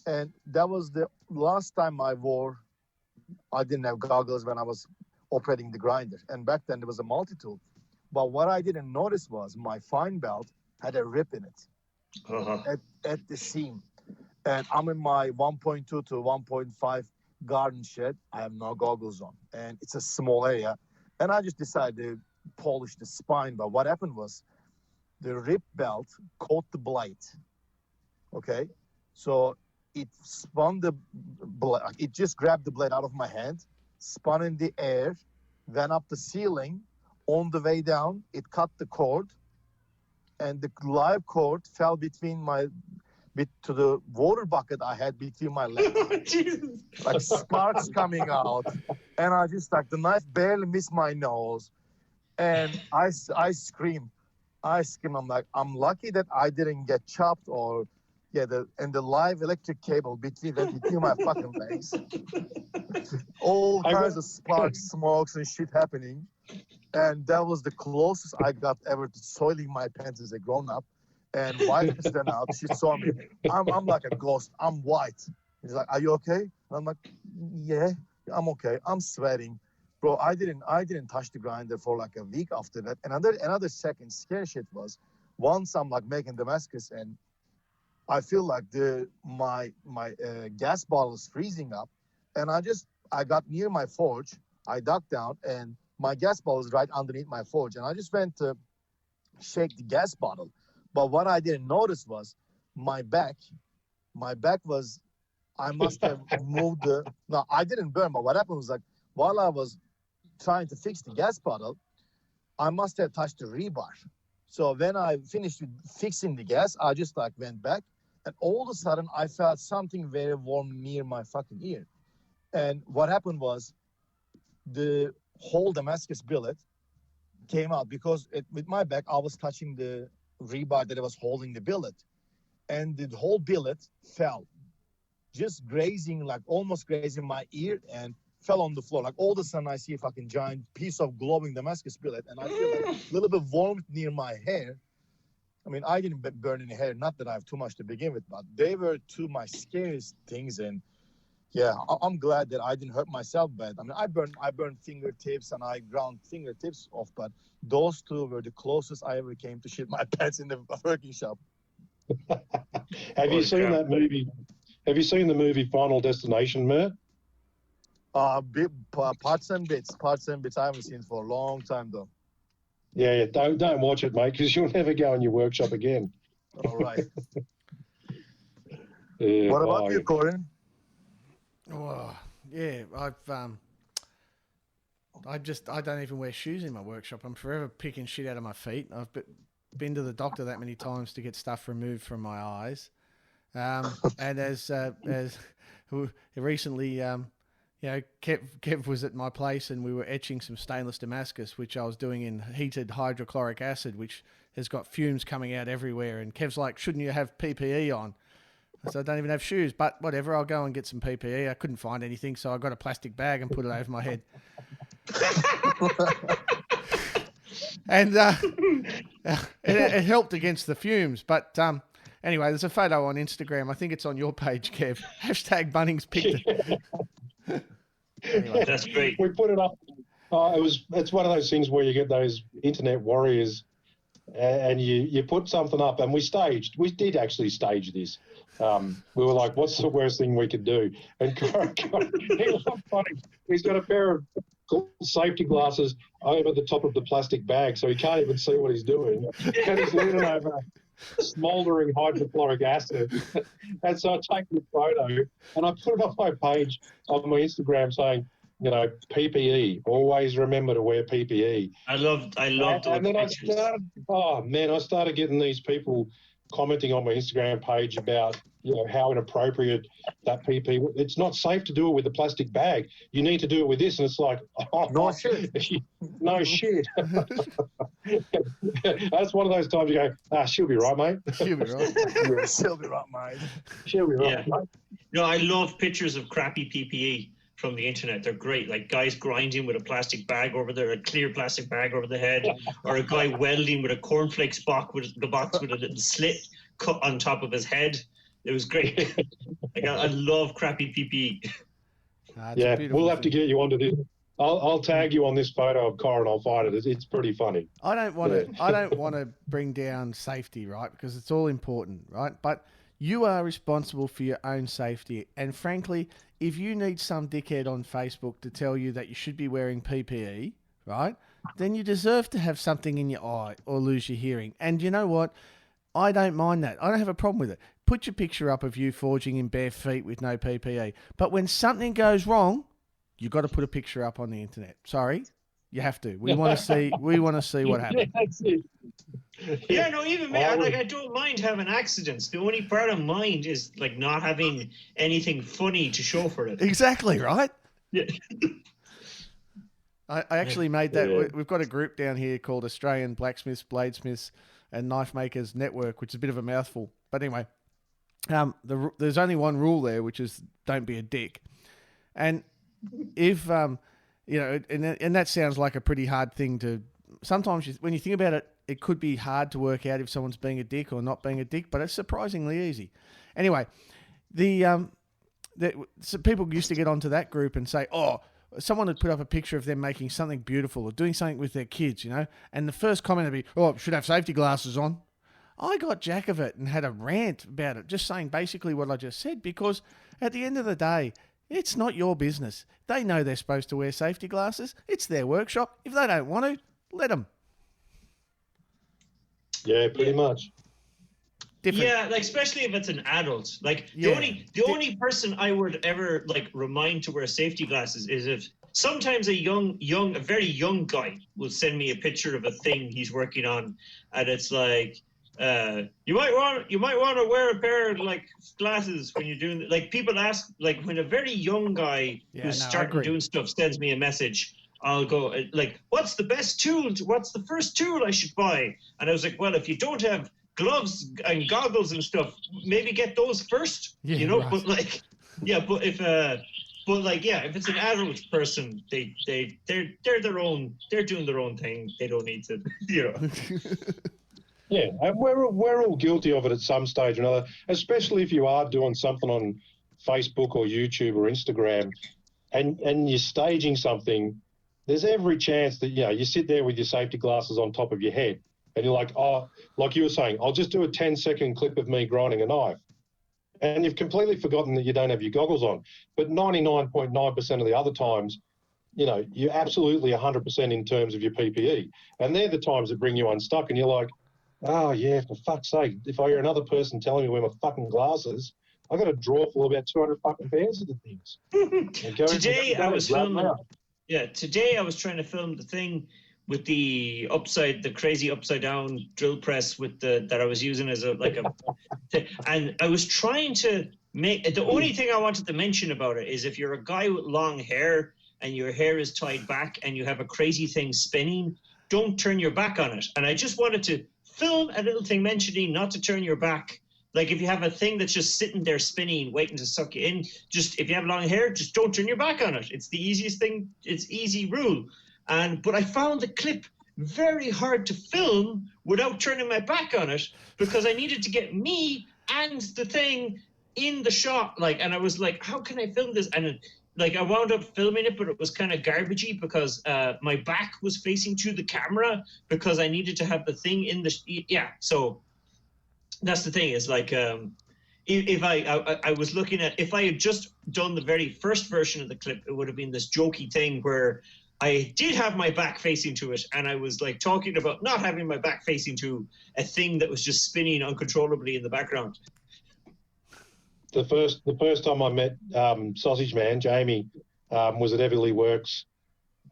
And that was the last time I didn't have goggles when I was operating the grinder. And back then there was a multi-tool. But what I didn't notice was my fine belt had a rip in it at the seam. And I'm in my 1.2 to 1.5 garden shed. I have no goggles on. And it's a small area. And I just decided to polish the spine. But what happened was the rip belt caught the blade. Okay? So it spun the blade. It just grabbed the blade out of my hand, spun in the air, went up the ceiling. On the way down, it cut the cord, and the live cord fell between to the water bucket I had between my legs. Like sparks coming out, and I just the knife barely missed my nose, and I scream. I'm like, I'm lucky that I didn't get chopped or. Yeah, the live electric cable between my fucking legs. All kinds of sparks, smokes, and shit happening. And that was the closest I got ever to soiling my pants as a grown-up. And wife is then out. She saw me. I'm like a ghost. I'm white. He's like, are you okay? And I'm like, yeah, I'm okay. I'm sweating. Bro, I didn't touch the grinder for like a week after that. Another second scare shit was once I'm like making Damascus and I feel like my gas bottle is freezing up, and I got near my forge. I ducked down, and my gas bottle is right underneath my forge, and I just went to shake the gas bottle. But what I didn't notice was my back. My back was. I must have moved the. No, I didn't burn. But what happened was like while I was trying to fix the gas bottle, I must have touched the rebar. So when I finished with fixing the gas, I just like went back, and all of a sudden I felt something very warm near my fucking ear. And what happened was the whole Damascus billet came out because with my back I was touching the rebar that was holding the billet, and the whole billet fell, just grazing, like almost grazing my ear, and fell on the floor. Like all of a sudden I see a fucking giant piece of glowing Damascus billet, and I feel like a little bit warm near my hair. I mean, I didn't burn any hair, not that I have too much to begin with, but they were two of my scariest things. And yeah, I'm glad that I didn't hurt myself bad. I mean, I burned fingertips and I ground fingertips off, but those two were the closest I ever came to shit my pants in the working shop. Have you seen that movie? Have you seen the movie Final Destination, Mert? Parts and bits. I haven't seen it for a long time though. Yeah, don't watch it, mate, because you'll never go in your workshop again. All right. Yeah, what about you, Corin? Oh, yeah, I don't even wear shoes in my workshop. I'm forever picking shit out of my feet. I've been to the doctor that many times to get stuff removed from my eyes. And as recently, Kev was at my place and we were etching some stainless Damascus, which I was doing in heated hydrochloric acid, which has got fumes coming out everywhere. And Kev's like, shouldn't you have PPE on? I said, I don't even have shoes, but whatever, I'll go and get some PPE. I couldn't find anything, so I got a plastic bag and put it over my head. And it helped against the fumes. But anyway, there's a photo on Instagram. I think it's on your page, Kev. # Bunnings picked it. Anyway, that's great. We put it up. It's one of those things where you get those internet warriors and you put something up, and we did actually stage this. We were like, what's the worst thing we could do? And he's got a pair of safety glasses over the top of the plastic bag, so he can't even see what he's doing. And he's leaning over smouldering hydrochloric acid. And so I take the photo and I put it on my page on my Instagram saying, PPE. Always remember to wear PPE. I loved and then I started getting these people commenting on my Instagram page about how inappropriate that PPE. It's not safe to do it with a plastic bag. You need to do it with this, and it's like, no shit. No shit. That's one of those times you go, she'll be right, mate. She'll be right. Yeah, she'll be right, mate. She'll be right, mate. No, I love pictures of crappy PPE from the internet. They're great, like guys grinding with a plastic bag over there, a clear plastic bag over the head, or a guy welding with a cornflakes box with a little slit cut on top of his head. It was great. I love crappy PPE. Yeah, we'll have to get you onto this. I'll tag you on this photo of Corin. I'll find it. It's pretty funny. I don't want to bring down safety, right? Because it's all important, right? But you are responsible for your own safety. And frankly, if you need some dickhead on Facebook to tell you that you should be wearing PPE, right, then you deserve to have something in your eye or lose your hearing. And you know what? I don't mind that. I don't have a problem with it. Put your picture up of you forging in bare feet with no PPE. But when something goes wrong, you've got to put a picture up on the internet. Sorry, you have to. We want to see. We want to see what happens. Yeah, that's it. Yeah, no, even me. I don't mind having accidents. The only part of mind is like not having anything funny to show for it. Exactly right. Yeah. I actually made that. Yeah. We've got a group down here called Australian Blacksmiths, Bladesmiths, and Knife Makers Network, which is a bit of a mouthful. But anyway, there's only one rule there, which is don't be a dick. And if and that sounds like a pretty hard thing to. Sometimes when you think about it, it could be hard to work out if someone's being a dick or not being a dick, but it's surprisingly easy. Anyway, so people used to get onto that group and say, oh, someone had put up a picture of them making something beautiful or doing something with their kids, and the first comment would be, oh, should have safety glasses on. I got jack of it and had a rant about it, just saying basically what I just said, because at the end of the day, it's not your business. They know they're supposed to wear safety glasses. It's their workshop. If they don't want to, let them. Yeah, pretty much. Different. Yeah, like especially if it's an adult. Like the only person I would ever like remind to wear safety glasses is if sometimes a very young guy will send me a picture of a thing he's working on, and it's like, you might want to wear a pair of like glasses when you're doing, like, people ask, like, when a very young guy who's starting doing stuff sends me a message, I'll go like, what's the best tool? What's the first tool I should buy? And I was like, well, if you don't have gloves and goggles and stuff, maybe get those first, you know. Right. But like, yeah, but if if it's an adult person, they're their own, they're doing their own thing. They don't need to, you know. Yeah, and we're all guilty of it at some stage or another, especially if you are doing something on Facebook or YouTube or Instagram, and you're staging something. There's every chance that, you know, you sit there with your safety glasses on top of your head and you're like, oh, like you were saying, I'll just do a 10-second clip of me grinding a knife. And you've completely forgotten that you don't have your goggles on. But 99.9% of the other times, you know, you're absolutely 100% in terms of your PPE. And they're the times that bring you unstuck. And you're like, oh, yeah, for fuck's sake, if I hear another person telling me to wear my fucking glasses, I got a drawer full of about 200 fucking pairs of the things. Today I was filming. Yeah, today I was trying to film the thing with the crazy upside down drill press with that I was using as and I was trying to make, the only thing I wanted to mention about it is if you're a guy with long hair and your hair is tied back and you have a crazy thing spinning, don't turn your back on it. And I just wanted to film a little thing mentioning not to turn your back. Like, if you have a thing that's just sitting there spinning, waiting to suck you in, just, if you have long hair, just don't turn your back on it. It's the easiest thing. It's easy rule. But I found the clip very hard to film without turning my back on it, because I needed to get me and the thing in the shot. Like, and I was like, how can I film this? And like, I wound up filming it, but it was kind of garbagey because my back was facing to the camera because I needed to have the thing in the, so that's the thing, is like, if I was looking at, if I had just done the very first version of the clip, it would have been this jokey thing where I did have my back facing to it, and I was like talking about not having my back facing to a thing that was just spinning uncontrollably in the background. The first time I met Sausage Man, Jamie, was at Everleigh Works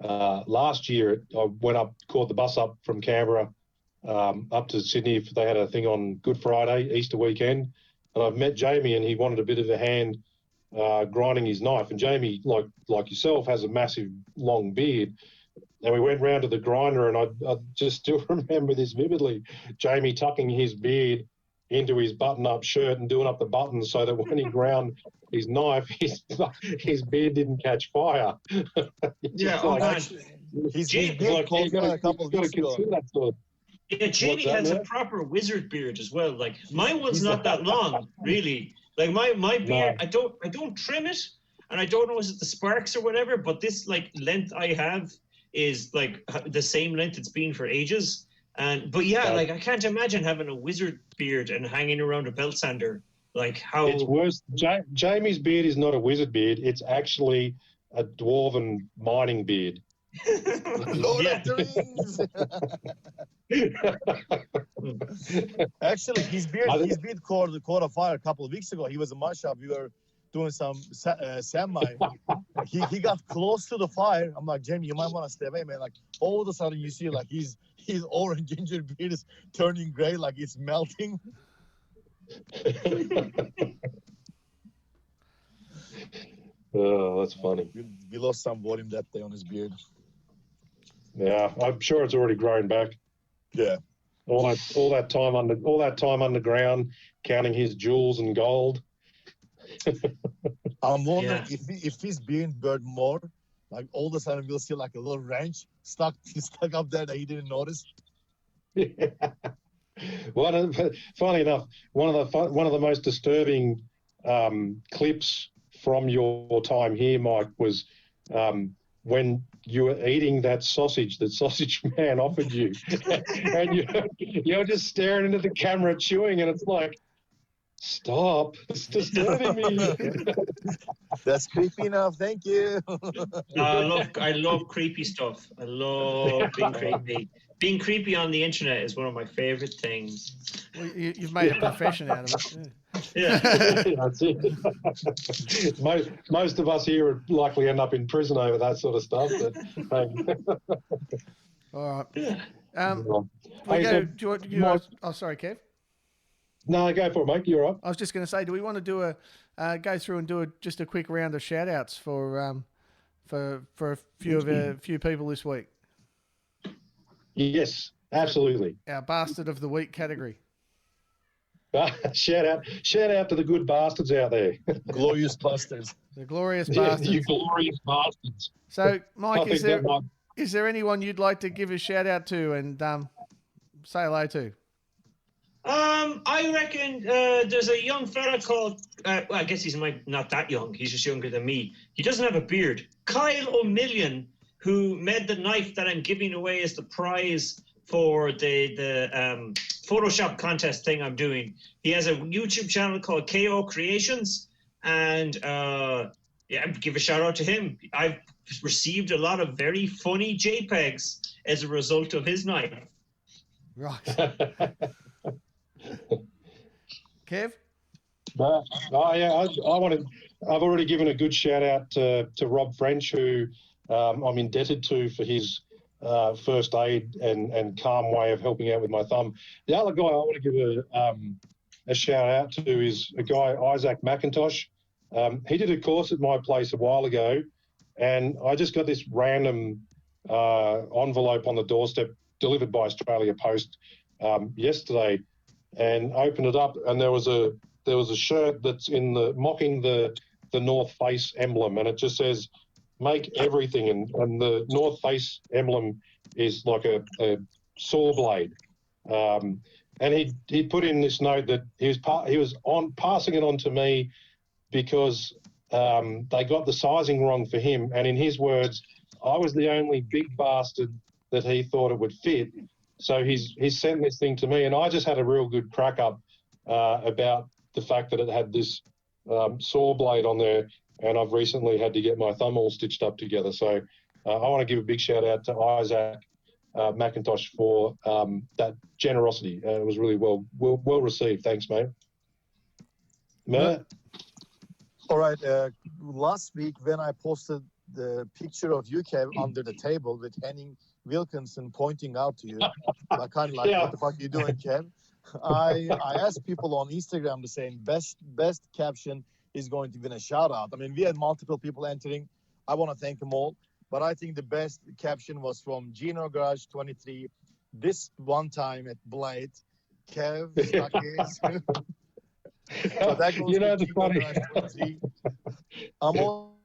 last year. I went up, caught the bus up from Canberra up to Sydney. They had a thing on Good Friday, Easter weekend, and I've met Jamie, and he wanted a bit of a hand grinding his knife. And Jamie, like yourself, has a massive long beard. And we went round to the grinder, and I just still remember this vividly. Jamie tucking his beard into his button-up shirt and doing up the buttons so that when he ground his knife, his beard didn't catch fire. Yeah, he's beard called a couple of weeks ago. Yeah, Jamie has a proper wizard beard as well. Like, my one's not that long, really. Like, my beard, no. I don't trim it, and I don't know, is it the sparks or whatever, but this like length I have is like the same length it's been for ages. But like, I can't imagine having a wizard beard and hanging around a belt sander. Like, how it's worse. Jamie's beard is not a wizard beard; it's actually a dwarven mining beard. Lord of the Rings. Actually, his beard caught a fire a couple of weeks ago. He was in my shop. We were doing some sand mine. He got close to the fire. I'm like, Jamie, you might want to stay away, man. Like, all of a sudden you see like his orange ginger beard is turning gray, like it's melting. Oh, that's funny. We lost some volume that day on his beard. Yeah, I'm sure it's already grown back. Yeah. All that time underground, counting his jewels and gold. I'm wondering if he's being burned more, like all of a sudden we'll see like a little wrench stuck up there that he didn't notice. Yeah. Well, funny enough, one of the most disturbing clips from your time here, Mike, was when you were eating that sausage that Sausage Man offered you, and you're just staring into the camera chewing, and it's like, stop, it's disturbing me. That's creepy enough. Thank you. I love creepy stuff. I love being creepy. Being creepy on the internet is one of my favorite things. Well, you've made a profession out of it. Yeah. That's it. Most of us here would likely end up in prison over that sort of stuff. But hey. All right. Hey, oh, sorry, Kev. No, go for it, mate. You're right. I was just going to say, do we want to do go through and do just a quick round of shout outs for a few people this week? Yes, absolutely. Our bastard of the week category. Shout out to the good bastards out there. Glorious bastards. The glorious bastards. You glorious bastards. So, Mike, is there anyone you'd like to give a shout out to and say hello to? I reckon there's a young fella called, well, I guess he's not that young. He's just younger than me. He doesn't have a beard. Kyle O'Million, who made the knife that I'm giving away as the prize for the Photoshop contest thing I'm doing. He has a YouTube channel called KO Creations, and give a shout out to him. I've received a lot of very funny JPEGs as a result of his knife. Right. Kev? I've already given a good shout out to Rob French, who I'm indebted to for his first aid and calm way of helping out with my thumb. The other guy I want to give a shout out to is a guy, Isaac McIntosh. He did a course at my place a while ago, and I just got this random envelope on the doorstep delivered by Australia Post yesterday, and opened it up, and there was a shirt that's mocking the North Face emblem, and it just says "Make everything," and the North Face emblem is like a saw blade. And he put in this note that he was passing it on to me because they got the sizing wrong for him, and in his words, I was the only big bastard that he thought it would fit. So he's sent this thing to me, and I just had a real good crack up about the fact that it had this saw blade on there, and I've recently had to get my thumb all stitched up together. So I want to give a big shout out to Isaac McIntosh for that generosity. It was really well received. Thanks, mate. Matt? All right. Last week when I posted the picture of you, Kev, under the table with Henning Wilkinson pointing out to you, I kind of like, what the fuck are you doing, Kev? I asked people on Instagram the same. Best caption is going to win a shout out. I mean, we had multiple people entering. I want to thank them all, but I think the best caption was from Gino Garage 23. This one time at Blade, Kev Stakis. So that goes to the Gino funny. Garage 23. I'm all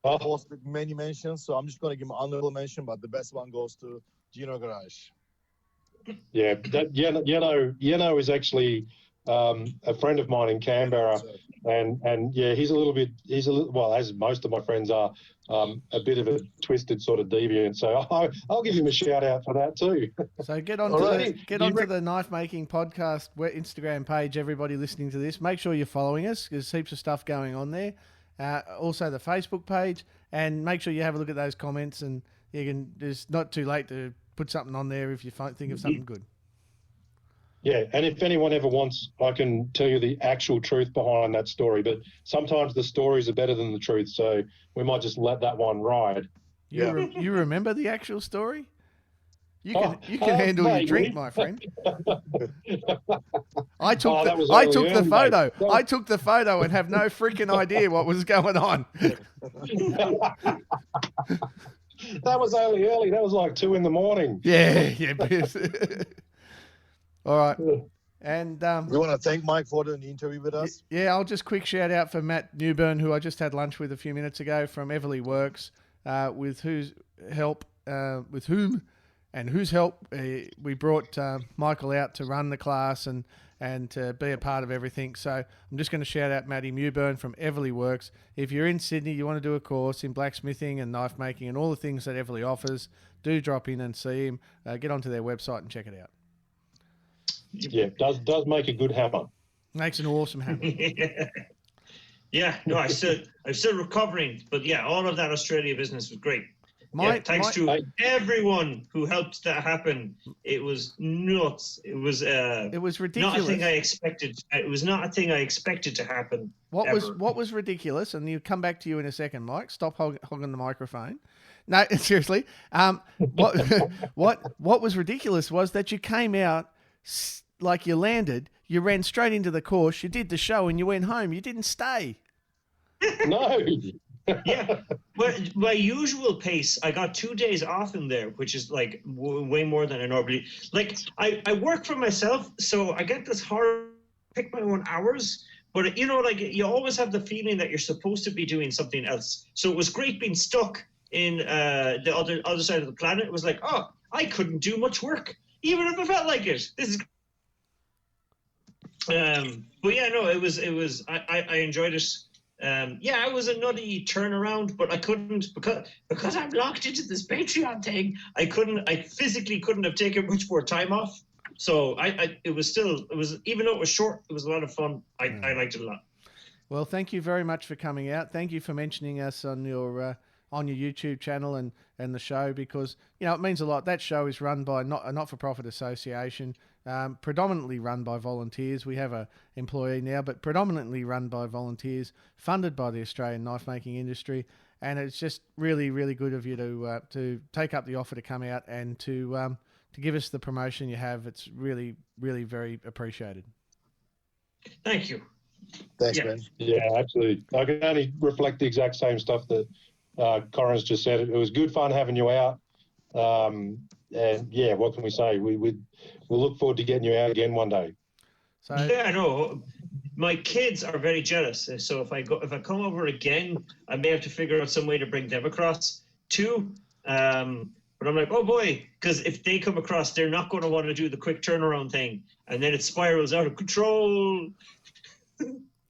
posted many mentions, so I'm just going to give him an honorable mention, but the best one goes to Gino Garage. Yeah, that Yeno is actually a friend of mine in Canberra, and yeah, he's a little well, as most of my friends are, a bit of a twisted sort of deviant. So I'll give him a shout out for that too. So get onto the Knife Making Podcast Instagram page. Everybody listening to this, make sure you're following us. There's heaps of stuff going on there. Also the Facebook page, and make sure you have a look at those comments, and you can. It's not too late to put something on there if you think of something good. Yeah, and if anyone ever wants, I can tell you the actual truth behind that story. But sometimes the stories are better than the truth, so we might just let that one ride. You remember the actual story? You can handle your drink, my friend. I took the photo. Mate. I took the photo and have no freaking idea what was going on. That was only early. That was like 2 a.m. Yeah. All right. And we want to thank Mike for doing the interview with us. Yeah, I'll just quick shout out for Matt Newburn, who I just had lunch with a few minutes ago from Everly Works, with whom whose help we brought Michael out to run the class and to be a part of everything. So I'm just going to shout out Matty Mewburn from Everly Works. If you're in Sydney, you want to do a course in blacksmithing and knife making and all the things that Everly offers, do drop in and see him. Get onto their website and check it out. Yeah, does make a good hammer. Makes an awesome hammer. Yeah, no, I'm still recovering, but yeah, all of that Australia business was great. Thanks to everyone who helped that happen. It was nuts. It was ridiculous. Not a thing I expected. It was not a thing I expected to happen. What was ridiculous, and you come back to you in a second, Mike. Stop hogging the microphone. No, seriously. What was ridiculous was that you came out like you landed. You ran straight into the course. You did the show, and you went home. You didn't stay. No. Yeah, but my usual pace, I got 2 days off in there, which is like way more than I normally. Like I work for myself, so I get this hard pick my own hours. But like you always have the feeling that you're supposed to be doing something else. So it was great being stuck in the other side of the planet. It was like, oh, I couldn't do much work, even if I felt like it. This is. But yeah, no, it was. I enjoyed it. It was a nutty turnaround, but I couldn't because I'm locked into this Patreon thing. I physically couldn't have taken much more time off. So it was even though it was short, it was a lot of fun. I liked it a lot. Well, thank you very much for coming out. Thank you for mentioning us on your YouTube channel and the show, because it means a lot. That show is run by a not-for-profit association, predominantly run by volunteers. We have a employee now, but predominantly run by volunteers, funded by the Australian knife making industry. And it's just really, really good of you to take up the offer to come out and to give us the promotion you have. It's really, really very appreciated. Thank you. Thanks, man. Yeah, absolutely. I can only reflect the exact same stuff that Corin's just said. It was good fun having you out. And yeah, what can we say? We'll look forward to getting you out again one day. So yeah, I know. My kids are very jealous. So if I come over again, I may have to figure out some way to bring them across too. But I'm like, oh boy, because if they come across, they're not going to want to do the quick turnaround thing, and then it spirals out of control.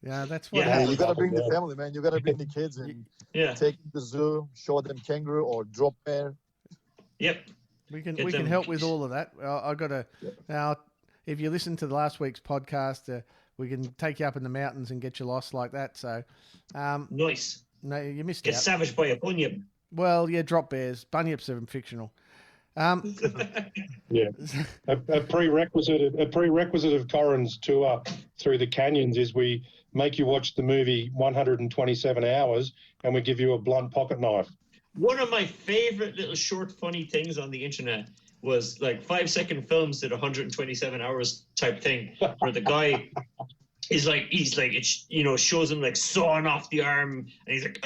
Yeah, that's what. Yeah, you gotta bring the family, man. You gotta bring the kids and take them to the zoo, show them kangaroo or drop bear. Yep. We can help with all of that. I got to now. If you listen to the last week's podcast, we can take you up in the mountains and get you lost like that. So, nice. No, you missed Get out. savaged by a bunyip. Well, yeah, drop bears. Bunyips are fictional. Yeah, a prerequisite of Corin's tour through the canyons is we make you watch the movie 127 Hours, and we give you a blunt pocket knife. One of my favorite little short funny things on the internet was like 5-second films did 127 hours type thing, where the guy he's like it shows him like sawing off the arm, and he's like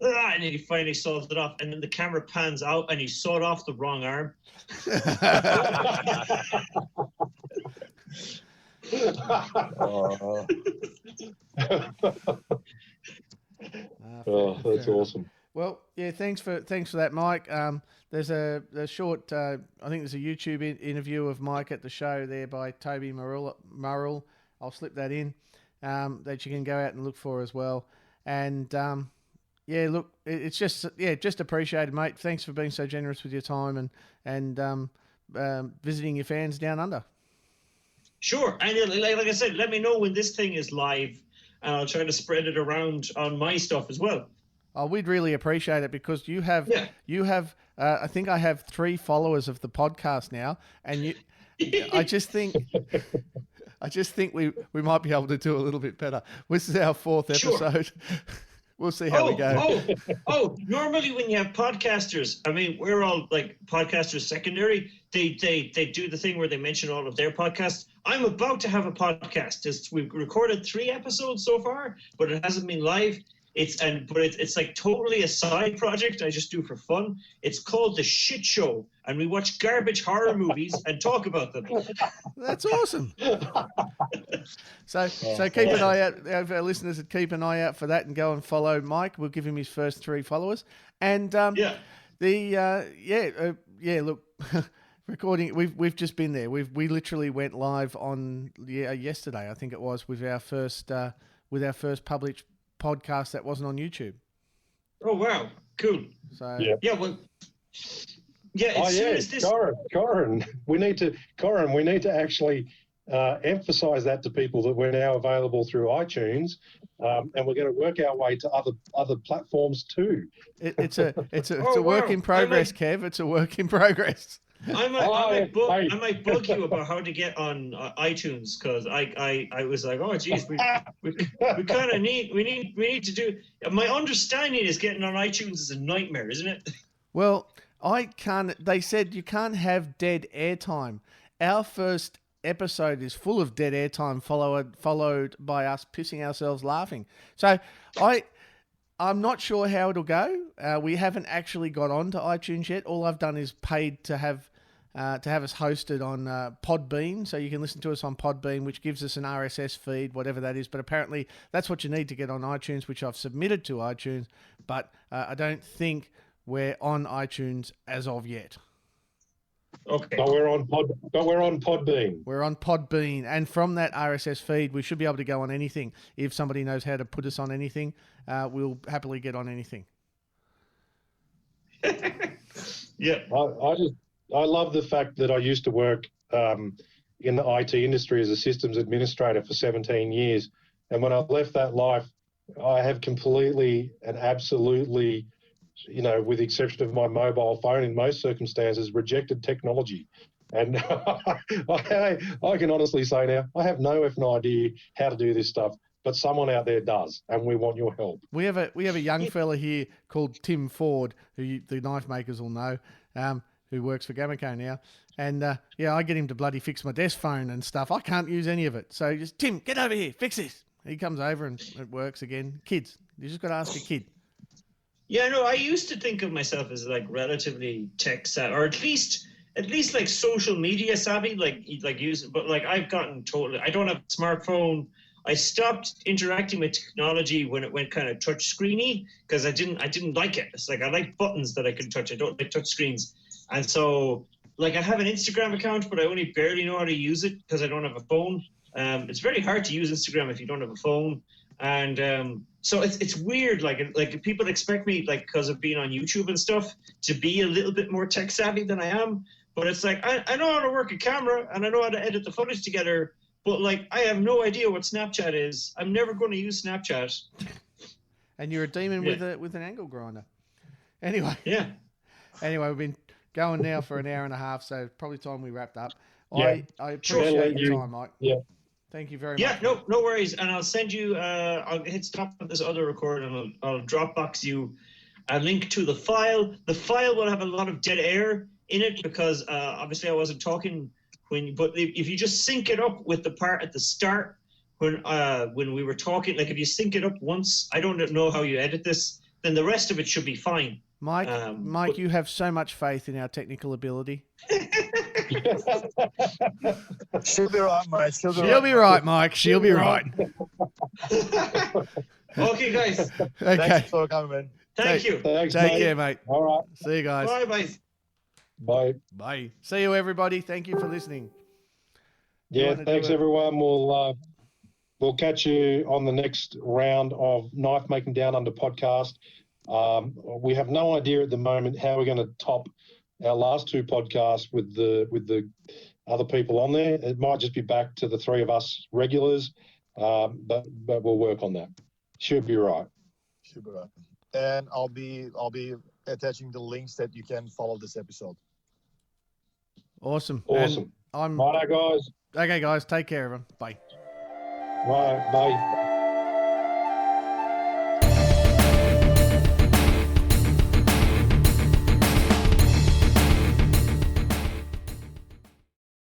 and he finally saws it off, and then the camera pans out and he sawed off the wrong arm. Oh, that's awesome. Well, yeah, thanks for that, Mike. There's a short, I think there's a YouTube interview of Mike at the show there by Toby Murrell. I'll slip that in, that you can go out and look for as well. And yeah, look, it's just appreciated, mate. Thanks for being so generous with your time and visiting your fans down under. Sure, and like I said, let me know when this thing is live, and I'll try to spread it around on my stuff as well. Oh, we'd really appreciate it, because you have I think I have 3 followers of the podcast now, and I just think we might be able to do a little bit better. This is our 4th episode. Sure. We'll see how we go. Normally when you have podcasters, I mean, we're all like podcasters secondary. They do the thing where they mention all of their podcasts. I'm about to have a podcast. We've recorded 3 episodes so far, but it hasn't been live. It's like totally a side project I just do for fun. It's called The Shit Show, and we watch garbage horror movies and talk about them. That's awesome. So keep an eye out. Our listeners would keep an eye out for that and go and follow Mike. We'll give him his first 3 followers. And Look, recording. We've just been there. We literally went live on yesterday. I think it was with our first published podcast that wasn't on YouTube. Oh wow, cool. So yeah, well, yeah. As soon as this, Corin, we need to actually emphasize that to people that we're now available through iTunes, and we're going to work our way to other platforms too. It's a work in progress, Kev. It's a work in progress. I might bug you about how to get on iTunes, because I was like, oh geez, we kind of need to do. My understanding is getting on iTunes is a nightmare, isn't it? Well, they said you can't have dead airtime. Our first episode is full of dead airtime, followed by us pissing ourselves laughing. So I'm not sure how it'll go. We haven't actually got on to iTunes yet. All I've done is paid to have us hosted on Podbean, so you can listen to us on Podbean, which gives us an RSS feed, whatever that is. But apparently that's what you need to get on iTunes, which I've submitted to iTunes. But I don't think we're on iTunes as of yet. Okay. But we're on Podbean. We're on Podbean, and from that RSS feed, we should be able to go on anything. If somebody knows how to put us on anything, we'll happily get on anything. Yeah. I love the fact that I used to work in the IT industry as a systems administrator for 17 years, and when I left that life, I have completely and absolutely, with the exception of my mobile phone in most circumstances, rejected technology. And I can honestly say now, I have no effing idea how to do this stuff, but someone out there does, and we want your help. We have a young fella here called Tim Ford, who the knife makers will know, who works for Gamaco now. And I get him to bloody fix my desk phone and stuff. I can't use any of it. So just, Tim, get over here, fix this. He comes over and it works again. Kids, you just got to ask a kid. Yeah, no, I used to think of myself as like relatively tech savvy, or at least like social media savvy, like but like I've gotten totally. I don't have a smartphone. I stopped interacting with technology when it went kind of touch screeny, because I didn't like it. It's like I like buttons that I can touch. I don't like touch screens, and so like I have an Instagram account, but I only barely know how to use it because I don't have a phone. It's very hard to use Instagram if you don't have a phone. And so it's weird, like people expect me, like, because of being on YouTube and stuff, to be a little bit more tech savvy than I am. But it's like, I know how to work a camera and I know how to edit the footage together, but like I have no idea what Snapchat is. I'm never going to use Snapchat. And you're a demon with an angle grinder. Anyway. Yeah. Anyway, we've been going now for an hour and a half, so probably time we wrapped up. Yeah. I appreciate your time, Mike. Yeah. Thank you very much. Yeah, no worries. And I'll send you, I'll hit stop on this other record and I'll Dropbox you a link to the file. The file will have a lot of dead air in it because obviously I wasn't talking but if you just sync it up with the part at the start when we were talking, like if you sync it up once, I don't know how you edit this, then the rest of it should be fine. Mike, you have so much faith in our technical ability. She'll be right, mate. She'll be right, Mike. She'll be right. Okay, guys. Okay. Thanks for coming, man. Thank you. Thanks, Take care, mate. All right. See you guys. Bye. Bye. Bye. See you, everybody. Thank you for listening. Yeah, thanks, everyone. We'll catch you on the next round of Knifemaking Down Under podcast. We have no idea at the moment how we're going to top our last two podcasts with the other people on there. It might just be back to the three of us regulars, but we'll work on that. Should be right. And I'll be attaching the links that you can follow this episode. Awesome. Righto, guys. Okay, guys. Take care, everyone. Bye. Bye.